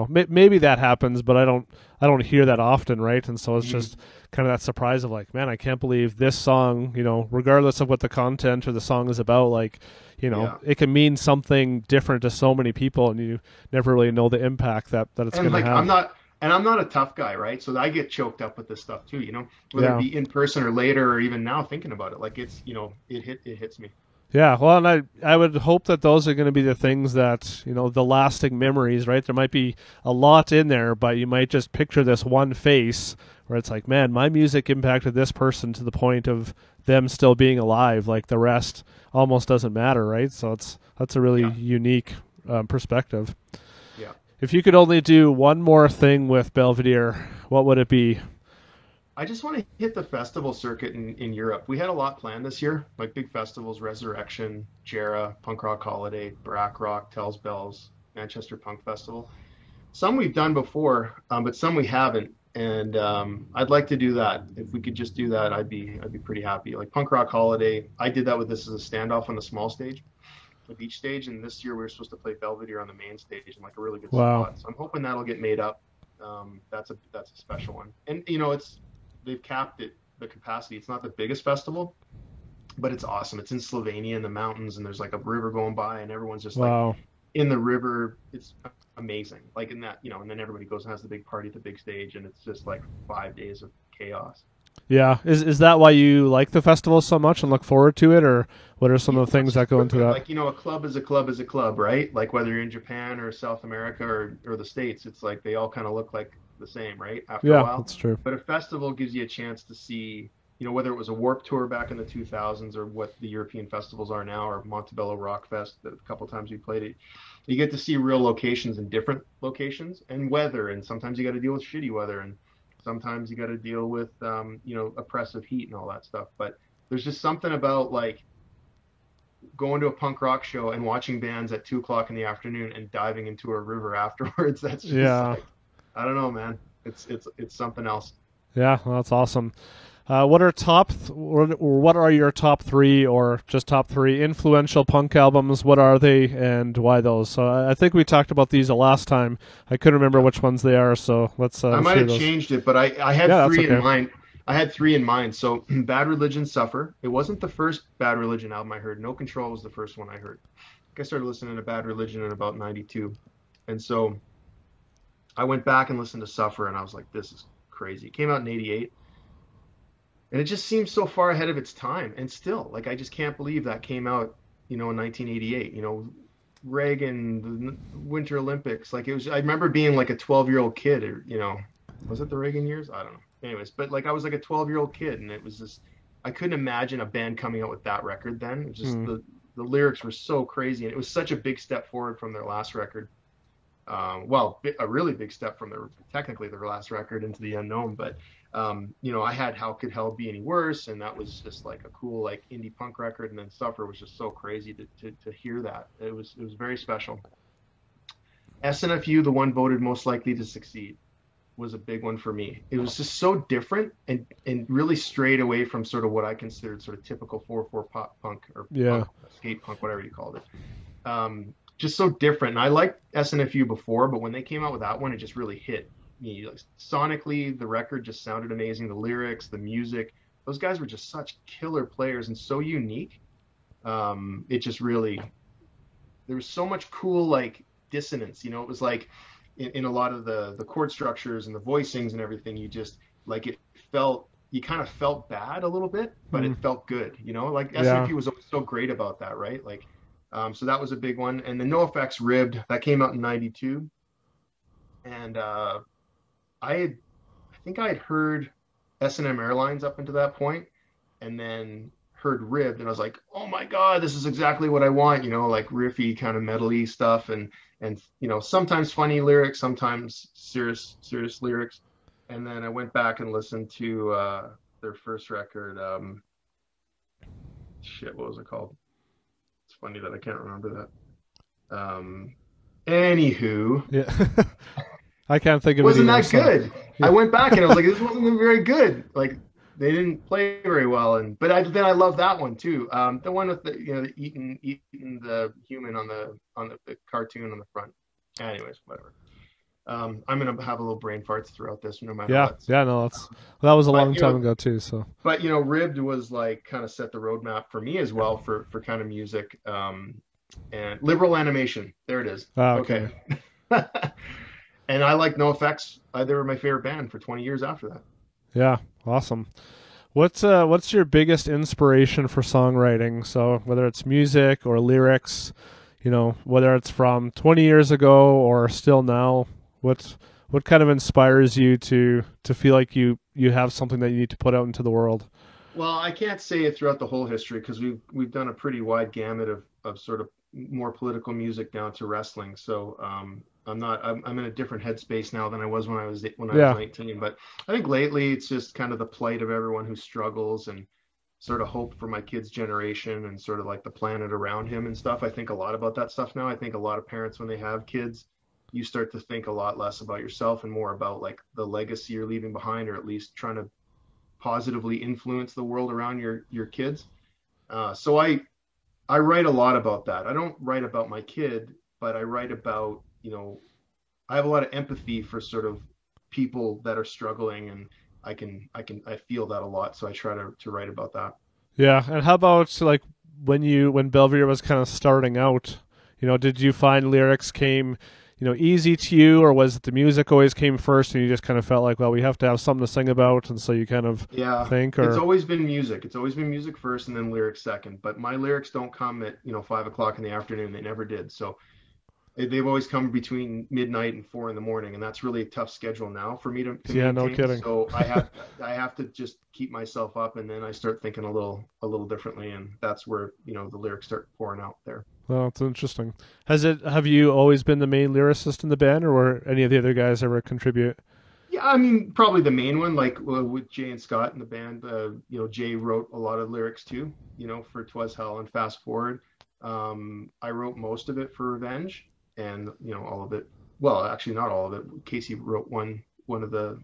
maybe that happens, but I don't hear that often, right? And so it's Mm-hmm. just kind of that surprise of like, man, I can't believe this song, regardless of what the content or the song is about, like Yeah. it can mean something different to so many people, and you never really know the impact that it's And going to like have. I'm not a tough guy, right? So I get choked up with this stuff too, whether it Yeah. be in person or later or even now thinking about it. Like it's, it hits me. Yeah, well, and I would hope that those are going to be the things that the lasting memories, right? There might be a lot in there, but you might just picture this one face where it's like, man, my music impacted this person to the point of them still being alive. Like the rest almost doesn't matter, right? So that's a really Yeah. unique perspective. Yeah. If you could only do one more thing with Belvedere, what would it be? I just want to hit the festival circuit in Europe. We had a lot planned this year, like big festivals, Resurrection, Jera, Punk Rock Holiday, Barack Rock, Tells Bells, Manchester Punk Festival. Some we've done before, but some we haven't. And I'd like to do that. If we could just do that, I'd be pretty happy. Like Punk Rock Holiday, I did that with this as a standoff on the small stage, the beach stage, and this year we were supposed to play Belvedere on the main stage in like a really good Wow. spot. So I'm hoping that'll get made up. That's a special one. And they've capped it, the capacity. It's not the biggest festival, but it's awesome. It's in Slovenia in the mountains, and there's like a river going by, and everyone's just like Wow. in the river. It's amazing. Like in that, and then everybody goes and has the big party at the big stage, and it's just like 5 days of chaos. Yeah. Is that why you like the festival so much and look forward to it, or what are some of the things that go into that? Like, a club is a club is a club, right? Like whether you're in Japan or South America or the States, it's like they all kind of look like the same, right? After a Yeah, while. that's true. But a festival gives you a chance to see whether it was a Warp Tour back in the 2000s or what the European festivals are now, or Montebello Rock Fest, a couple times we played it, you get to see real locations and different locations and weather. And sometimes you got to deal with shitty weather, and sometimes you got to deal with, oppressive heat and all that stuff. But there's just something about like going to a punk rock show and watching bands at 2 o'clock in the afternoon and diving into a river afterwards. That's just Yeah. like, I don't know, man. It's something else. Yeah, well, that's awesome. What are or what are your top three, or just top three influential punk albums? What are they, and why those? So I think we talked about these the last time. I couldn't remember which ones they are, so I might hear have those. changed it, but I had Yeah, that's three in okay. mind. I had three in mind. So Bad Religion, Suffer. It wasn't the first Bad Religion album I heard. No Control was the first one I heard. I started listening to Bad Religion in about 92. And so I went back and listened to Suffer, and I was like, this is crazy. It came out in 88. And it just seems so far ahead of its time. And still, like, I just can't believe that came out, in 1988. Reagan, the Winter Olympics. Like, it was, I remember being like a 12-year-old kid, or, was it the Reagan years? I don't know. Anyways, but like, I was like a 12-year-old kid, and it was just, I couldn't imagine a band coming out with that record then. It was just Hmm. the lyrics were so crazy, and it was such a big step forward from their last record. Well, a really big step from technically their last record, Into the Unknown. But I had How Could Hell Be Any Worse, and that was just like a cool like indie punk record. And then Suffer was just so crazy to hear that. It was very special. SNFU, the one voted most likely to succeed, was a big one for me. It was just so different and really strayed away from sort of what I considered sort of typical 4/4 pop punk, or Yeah. punk, skate punk, whatever you called it. Just so different. And I liked SNFU before, but when they came out with that one, it just really hit me. Like, sonically, the record just sounded amazing. The lyrics, the music, those guys were just such killer players and so unique. It just really, there was so much cool like dissonance. It was like in a lot of the chord structures and the voicings and everything, you just like it felt. You kind of felt bad a little bit, but Hmm. it felt good. Like Yeah. SNFU was always so great about that, right? Like, so that was a big one. And the NoFX Ribbed, that came out in 92. And I think I had heard S&M Airlines up until that point, and then heard Ribbed, and I was like, oh my God, this is exactly what I want, like riffy kind of metal-y stuff, and sometimes funny lyrics, sometimes serious lyrics. And then I went back and listened to their first record. What was it called? It's funny that I can't remember that. Anywho, Yeah. I can't think of it wasn't either. that So good. I went back and I was like, this wasn't very good. Like, they didn't play very well. Then I love that one too. The one with the eating the human on the cartoon on the front. Anyways, whatever. I'm gonna have a little brain farts throughout this, no matter yeah, what. yeah, no, that was a But long time ago too. So but Ribbed was like kind of set the roadmap for me as well for kind of music. And Liberal Animation, there it is. okay. And I like NoFX. They were my favorite band for 20 years after that. Yeah, awesome. What's your biggest inspiration for songwriting? So whether it's music or lyrics, whether it's from 20 years ago or still now, what kind of inspires you to feel like you have something that you need to put out into the world? Well, I can't say it throughout the whole history, because we've done a pretty wide gamut of sort of more political music down to wrestling. So I'm in a different headspace now than I was when I was 19. But I think lately it's just kind of the plight of everyone who struggles, and sort of hope for my kid's generation, and sort of like the planet around him and stuff. I think a lot about that stuff now. I think a lot of parents, when they have kids, you start to think a lot less about yourself and more about like the legacy you're leaving behind, or at least trying to positively influence the world around your kids. So I write a lot about that. I don't write about my kid, but I write about, I have a lot of empathy for sort of people that are struggling, and I feel that a lot. So I try to write about that. Yeah, and how about like when Belvedere was kind of starting out? Did you find lyrics came easy to you, or was it the music always came first, and you just kind of felt like, well, we have to have something to sing about, and so you kind of Yeah, think, it's or always been music. It's always been music first, and then lyrics second. But my lyrics don't come at 5 o'clock in the afternoon. They never did. So They've always come between midnight and 4 in the morning, and that's really a tough schedule now for me to Yeah, no maintain. kidding. So I have to just keep myself up, and then I start thinking a little differently, and that's where the lyrics start pouring out there. Well, it's interesting. Have you always been the main lyricist in the band, or were any of the other guys ever contribute? Yeah, I mean, probably the main one, like with Jay and Scott in the band. Jay wrote a lot of lyrics too, for "'Twas Hell" and "Fast Forward." I wrote most of it for "Revenge," and all of it. Well, actually, not all of it. Casey wrote one of the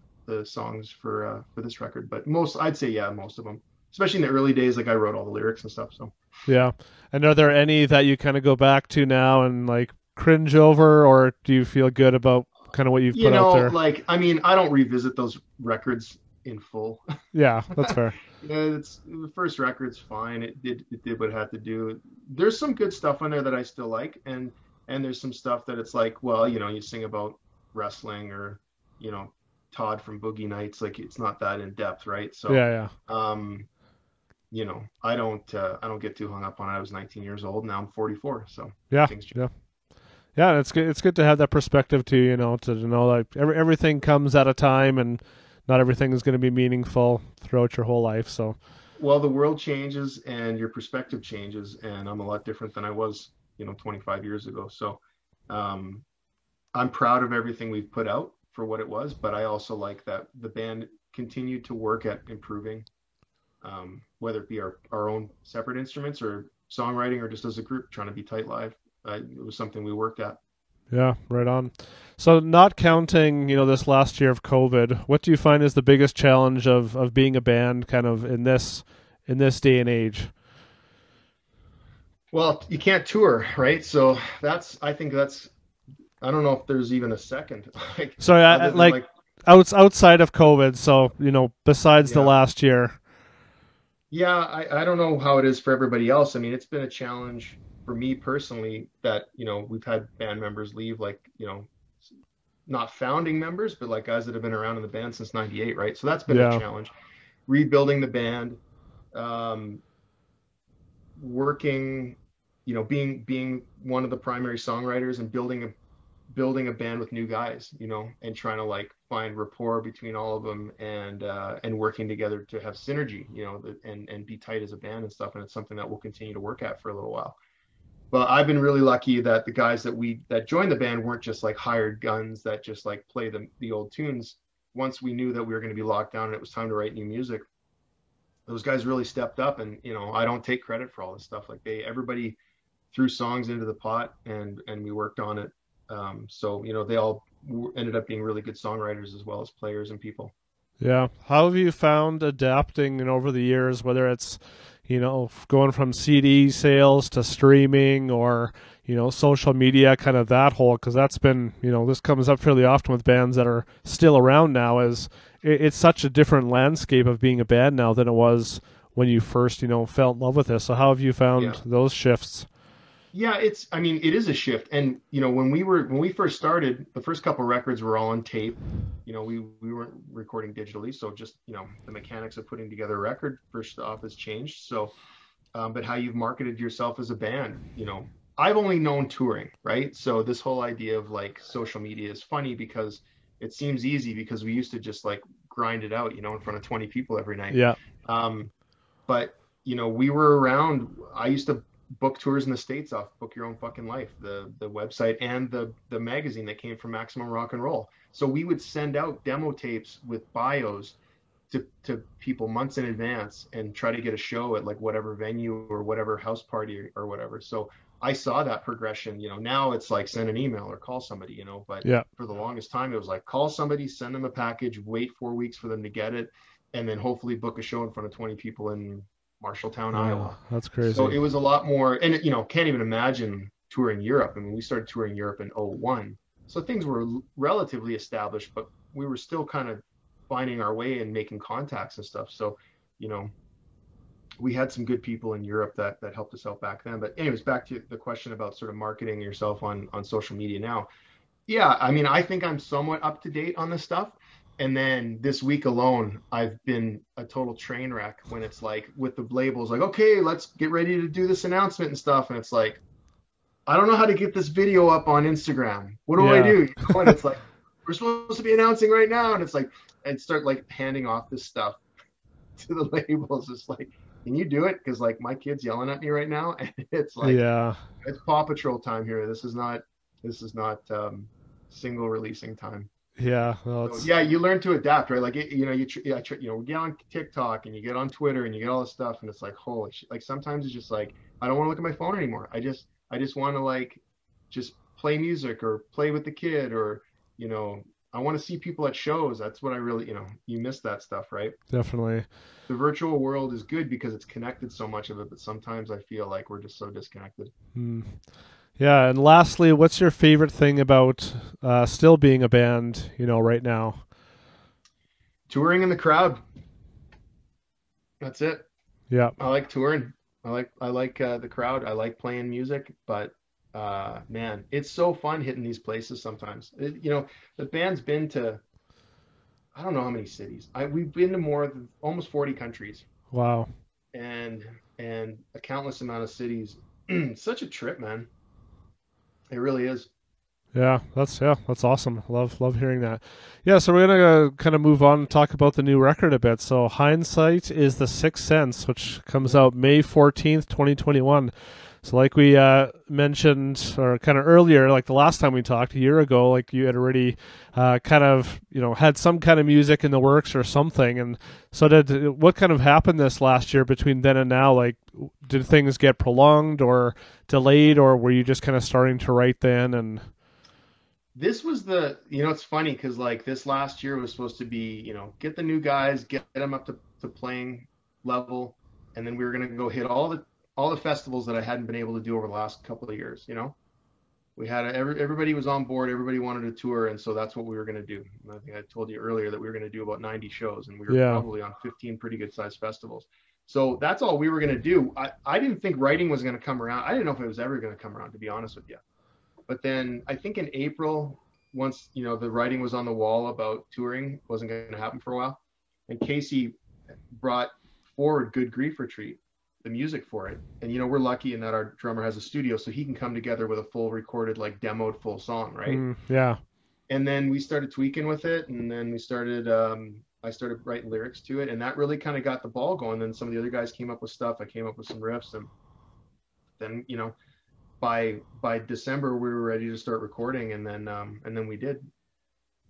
songs for this record, but most, I'd say, yeah, most of them. Especially in the early days, like I wrote all the lyrics and stuff. So. Yeah. And are there any that you kind of go back to now and like cringe over, or do you feel good about kind of what you've put out there? Like, I mean, I don't revisit those records in full. Yeah, that's fair. It's the first record's fine. It did what it had to do. There's some good stuff on there that I still like, and there's some stuff that it's like, well, you sing about wrestling or, Todd from Boogie Nights, like it's not that in depth, right? So Yeah, I don't get too hung up on it. I was 19 years old. Now I'm 44, so yeah, things change. yeah, yeah. It's good. It's good to have that perspective too. To know like everything comes at a time, and not everything is going to be meaningful throughout your whole life. So Well, the world changes and your perspective changes, and I'm a lot different than I was, 25 years ago. So um, I'm proud of everything we've put out for what it was, but I also like that the band continued to work at improving, whether it be our own separate instruments or songwriting or just as a group trying to be tight live. It was something we worked at. yeah, right on. So not counting, this last year of COVID, what do you find is the biggest challenge of being a band, kind of in this day and age? Well, you can't tour, right? So I think I don't know if there's even a second, like So other than like like, outside of COVID, so besides the yeah. last year. Yeah, I don't know how it is for everybody else. I mean, it's been a challenge for me personally that, we've had band members leave, like, not founding members, but like guys that have been around in the band since '98, right? So that's been a Yeah, challenge. Rebuilding the band, um, working, being one of the primary songwriters and building a band with new guys, and trying to like find rapport between all of them and working together to have synergy, and be tight as a band and stuff. And it's something that we'll continue to work at for a little while. But I've been really lucky that the guys that joined the band weren't just like hired guns that just like play the old tunes. Once we knew that we were going to be locked down and it was time to write new music, those guys really stepped up. And I don't take credit for all this stuff. Like everybody threw songs into the pot and we worked on it. So they all ended up being really good songwriters as well as players and people. yeah. How have you found adapting over the years, whether it's going from CD sales to streaming or social media, kind of that whole, because that's been this comes up fairly often with bands that are still around now, as it's such a different landscape of being a band now than it was when you first fell in love with this. So how have you found Yeah. those shifts? Yeah, I mean, it is a shift. And, when we first started, the first couple records were all on tape. We weren't recording digitally. So just, the mechanics of putting together a record first off has changed. So, but how you've marketed yourself as a band, I've only known touring, right? So this whole idea of like social media is funny because it seems easy because we used to just like grind it out, in front of 20 people every night. Yeah, Um, but we were around. I used to book tours in the States off Book Your Own Fucking Life, the website and the magazine that came from Maximum Rock and Roll. So we would send out demo tapes with bios to people months in advance and try to get a show at like whatever venue or whatever house party or whatever. So I saw that progression. Now it's like send an email or call somebody, but yeah. for the longest time it was like call somebody, send them a package, wait 4 weeks for them to get it, and then hopefully book a show in front of 20 people in Marshalltown, Iowa. That's crazy. So it was a lot more, and can't even imagine touring Europe. I mean, we started touring Europe in '01, so things were relatively established, but we were still kind of finding our way and making contacts and stuff. So, we had some good people in Europe that helped us out back then. But anyways, back to the question about sort of marketing yourself on social media now. Yeah, I mean, I think I'm somewhat up to date on this stuff. And then this week alone, I've been a total train wreck when it's like with the labels, like, okay, let's get ready to do this announcement and stuff. And it's like, I don't know how to get this video up on Instagram. What do I Yeah. do? You know, and it's like, we're supposed to be announcing right now. And it's like, and start like handing off this stuff to the labels. It's like, can you do it? Because like my kid's yelling at me right now. And it's like, Yeah. it's Paw Patrol time here. This is not single releasing time. Yeah. Well, So it's yeah, you learn to adapt, right? Like you know, we get on TikTok and you get on Twitter and you get all this stuff, and it's like holy shit. Like sometimes it's just like I don't want to look at my phone anymore. I just want to like just play music or play with the kid or you know I want to see people at shows. That's what I really you miss that stuff, right? definitely. The virtual world is good because it's connected so much of it, but sometimes I feel like we're just so disconnected. Hmm. Yeah, and lastly, what's your favorite thing about still being a band, right now? Touring in the crowd, that's it. Yeah. I like touring. I like the crowd. I like playing music, but man, it's so fun hitting these places sometimes. The band's been to I don't know how many cities. We've been to more than almost 40 countries Wow. and a countless amount of cities. Such a trip, man. It really is. That's awesome. Love hearing that. Yeah, so we're gonna kind of move on and talk about the new record a bit. So Hindsight is the Sixth Sense, which comes out May 14th, 2021. So like we mentioned or kind of earlier, like the last time we talked a year ago, like you had already kind of had some kind of music in the works or something. And so what kind of happened this last year between then and now? Like, did things get prolonged or delayed, or were you just kind of starting to write then? And This was it's funny because like this last year was supposed to be, get the new guys, get them up to playing level, and then we were gonna go hit all the festivals that I hadn't been able to do over the last couple of years. We had everybody was on board, everybody wanted to tour, and so that's what we were gonna do. And I think I told you earlier that we were gonna do about 90 shows, and we were yeah, probably on 15 pretty good sized festivals. So that's all we were gonna do. I didn't think writing was gonna come around. I didn't know if it was ever gonna come around, to be honest with you. But then I think in April, once the writing was on the wall about touring wasn't going to happen for a while, and Casey brought forward Good Grief Retreat, the music for it. And we're lucky in that our drummer has a studio, so he can come together with a full recorded, like demoed full song, right? yeah, And then we started tweaking with it, and then I started writing lyrics to it, and that really kind of got the ball going. Then some of the other guys came up with stuff. I came up with some riffs, and then by December we were ready to start recording, and then we did.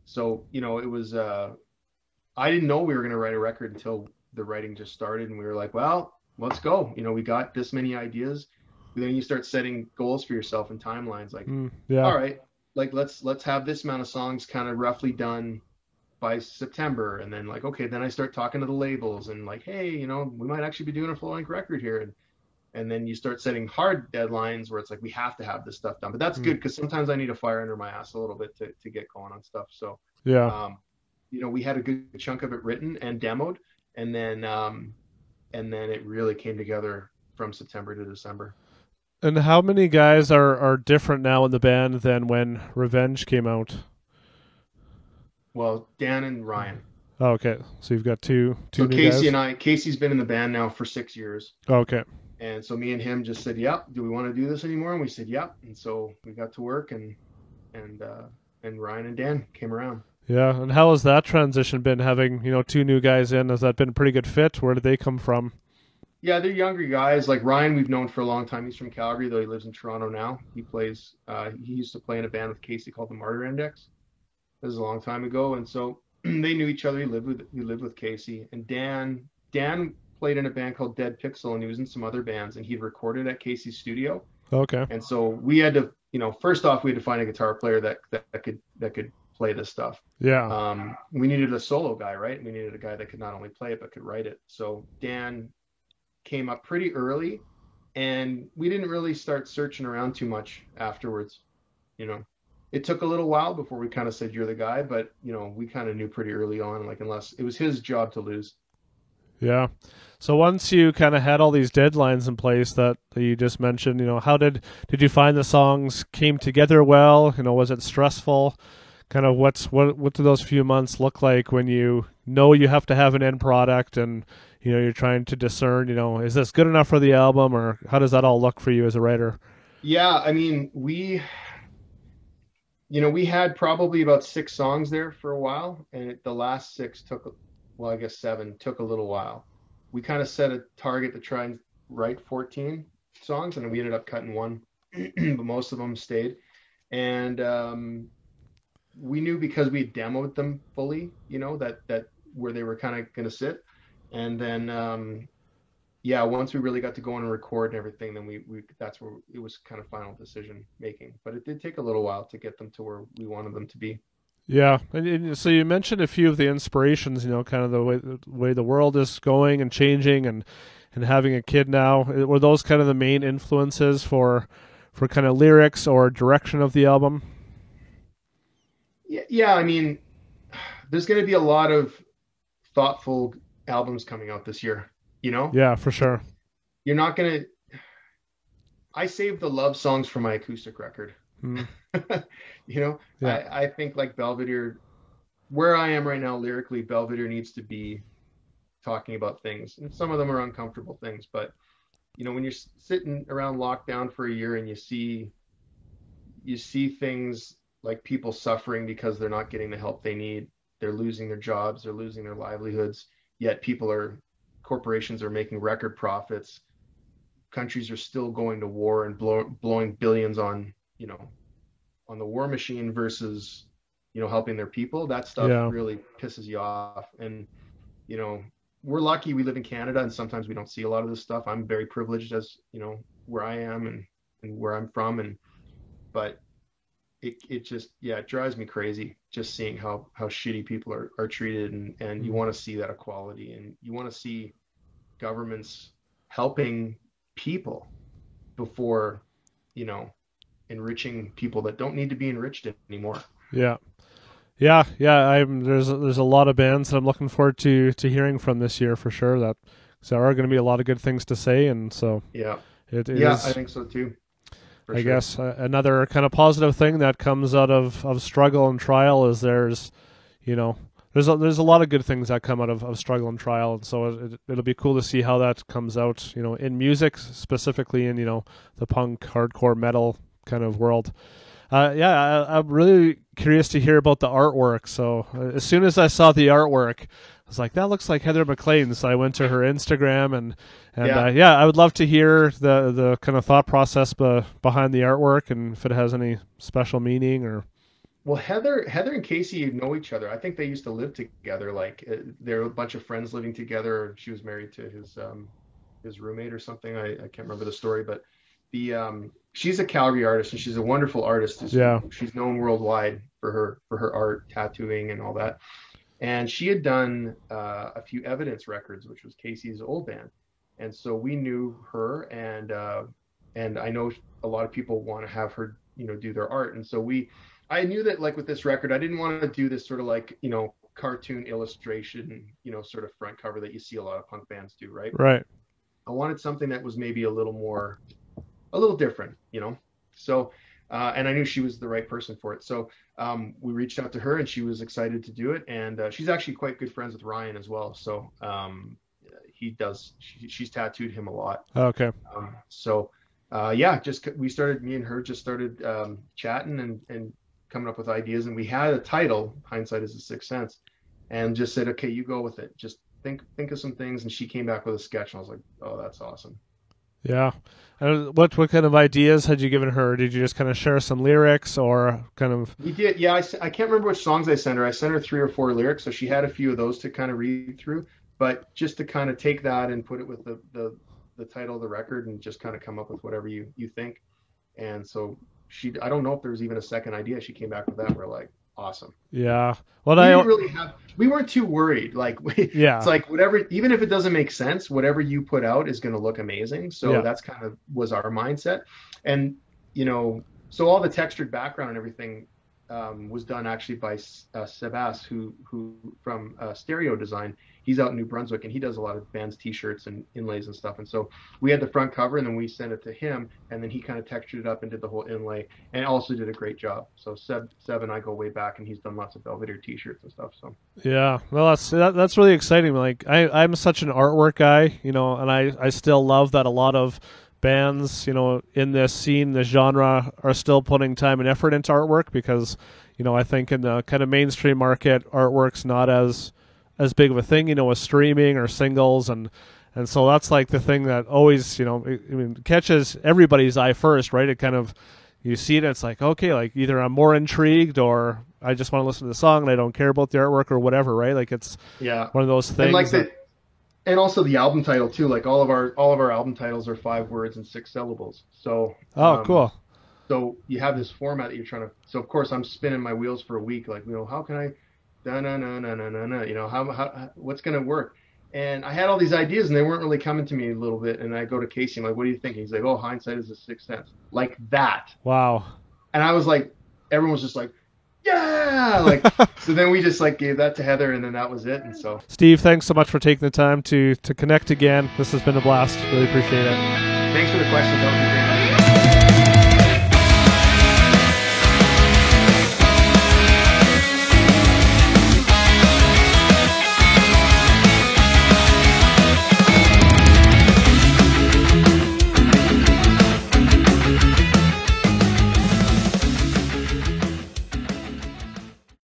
So it was I didn't know we were going to write a record until the writing just started, and we were like, well, let's go. We got this many ideas. And then you start setting goals for yourself and timelines, like yeah, all right, like let's have this amount of songs kind of roughly done by September, and then like okay, then I start talking to the labels and like, hey, we might actually be doing a full length record here, and then you start setting hard deadlines where it's like we have to have this stuff done. But that's good because sometimes I need a fire under my ass a little bit to get going on stuff. So yeah. we had a good chunk of it written and demoed, and then it really came together from September to December. And how many guys are different now in the band than when Revenge came out? Well, Dan and Ryan. Oh, okay, so you've got two So new Casey guys. Casey's been in the band now for 6 years. Okay, And so me and him just said, yep, do we want to do this anymore? And we said, yep. And so we got to work, and Ryan and Dan came around. yeah. And how has that transition been? Having two new guys in, has that been a pretty good fit? Where did they come from? Yeah, they're younger guys. Like Ryan, we've known for a long time. He's from Calgary, though he lives in Toronto now. He used to play in a band with Casey called the Martyr Index. This is a long time ago. And so they knew each other. He lived with Casey. And Dan played in a band called Dead Pixel, and he was in some other bands, and he'd recorded at Casey's studio. Okay, And so we had to, first off, we had to find a guitar player that could play this stuff. yeah, We needed a solo guy, right? We needed a guy that could not only play it but could write it. So Dan came up pretty early, and we didn't really start searching around too much afterwards. It took a little while before we kind of said you're the guy, but we kind of knew pretty early on, like unless it was his job to lose. yeah. So once you kind of had all these deadlines in place that you just mentioned, how did you find the songs came together well? Was it stressful? Kind of what do those few months look like when you have to have an end product and you're trying to discern, is this good enough for the album, or how does that all look for you as a writer? Yeah, I mean, we had probably about 6 songs there for a while, and the last six took, well, I guess seven took a little while. We kind of set a target to try and write 14 songs, and we ended up cutting one, but most of them stayed. And we knew because we had demoed them fully, that where they were kind of going to sit. And then yeah, once we really got to go on and record and everything, then we that's where it was kind of final decision making. But it did take a little while to get them to where we wanted them to be. Yeah, and so you mentioned a few of the inspirations, kind of the way the world is going and changing, and having a kid now. Were those kind of the main influences for kind of lyrics or direction of the album? Yeah, yeah. I mean, there's going to be a lot of thoughtful albums coming out this year. You know, Yeah, for sure. you're not going to. I saved the love songs for my acoustic record. Mm, You know, yeah, I think like Belvedere, where I am right now lyrically, Belvedere needs to be talking about things, and some of them are uncomfortable things. But when you're sitting around locked down for a year and you see things like people suffering because they're not getting the help they need, they're losing their jobs, they're losing their livelihoods, yet corporations are making record profits. Countries are still going to war and blowing billions on the war machine versus helping their people. That stuff yeah, really pisses you off. And you know we're lucky we live in Canada, and sometimes we don't see a lot of this stuff. I'm very privileged as where I am and where I'm from. And but it just, yeah, it drives me crazy just seeing how shitty people are treated. And you mm, want to see that equality, and you want to see governments helping people before you know enriching people that don't need to be enriched anymore. yeah. Yeah. There's a lot of bands that I'm looking forward to hearing from this year for sure. That 'cause there are going to be a lot of good things to say, and so Yeah, it yeah, I is. think so too, for I sure. guess another kind of positive thing that comes out of struggle and trial is you know, there's a lot of good things that come out of struggle and trial, and so it'll be cool to see how that comes out, in music specifically, in the punk, hardcore, metal kind of world. Yeah, I'm really curious to hear about the artwork. So as soon as I saw the artwork, I was like, that looks like Heather McLean. So I went to her Instagram, and Yeah. yeah, I would love to hear the kind of thought process behind the artwork, and if it has any special meaning or. Well, Heather and Casey know each other. I think they used to live together. Like they're a bunch of friends living together. She was married to his roommate or something. I can't remember the story, but the she's a Calgary artist, and she's a wonderful artist. Yeah. She's known worldwide for her art, tattooing, and all that. And she had done a few Evidence records, which was Casey's old band. And so we knew her, and I know a lot of people want to have her do their art. And so I knew that, like, with this record, I didn't want to do this sort of like cartoon illustration, sort of front cover that you see a lot of punk bands do, right? Right. I wanted something that was maybe a little different, So, and I knew she was the right person for it. So we reached out to her, and she was excited to do it. And she's actually quite good friends with Ryan as well. So she's tattooed him a lot. Okay. So yeah, me and her just started chatting and coming up with ideas. And we had a title, Hindsight is a Sixth Sense, and just said, okay, you go with it. Just think of some things. And she came back with a sketch, and I was like, oh, that's awesome. Yeah. And what kind of ideas had you given her? Did you just kind of share some lyrics or kind of? We did, yeah. I can't remember which songs I sent her. I sent her 3 or 4 lyrics, so she had a few of those to kind of read through. But just to kind of take that and put it with the title of the record, and just kind of come up with whatever you think. And so I don't know if there was even a second idea. She came back with that. We're like, awesome. Yeah. Well, We weren't too worried. Like it's yeah. like whatever, even if it doesn't make sense, whatever you put out is going to look amazing. So Yeah. that's kind of was our mindset. And, so all the textured background and everything was done actually by Sebas, who from Stereo Design. He's out in New Brunswick, and he does a lot of bands, T-shirts, and inlays and stuff. And so we had the front cover, and then we sent it to him, and then he kind of textured it up and did the whole inlay, and also did a great job. So Seb and I go way back, and he's done lots of Belvedere T-shirts and stuff. So Yeah. Well, that's really exciting. Like I'm such an artwork guy, and I still love that a lot of bands, in this scene, this genre, are still putting time and effort into artwork? Because, I think in the kind of mainstream market, artwork's not as big of a thing, with streaming or singles, and so that's like the thing that always, catches everybody's eye first, right? It kind of, you see it, it's like, okay, like either I'm more intrigued or I just want to listen to the song and I don't care about the artwork or whatever, right? Like it's one of those things. And also the album title too. Like all of our album titles are 5 words and 6 syllables. So cool. So you have this format that you're trying to. So of course I'm spinning my wheels for a week. Like, how can I, how what's gonna work? And I had all these ideas and they weren't really coming to me a little bit. And I go to Casey, I'm like, what do you think? He's like, oh, hindsight is a sixth sense. Like that. Wow. And I was like, everyone was just like, yeah, like, so then we just like gave that to Heather and then that was it. And so Steve, thanks so much for taking the time to connect again. This has been a blast. Really appreciate it. Thanks for the question. That was a great idea.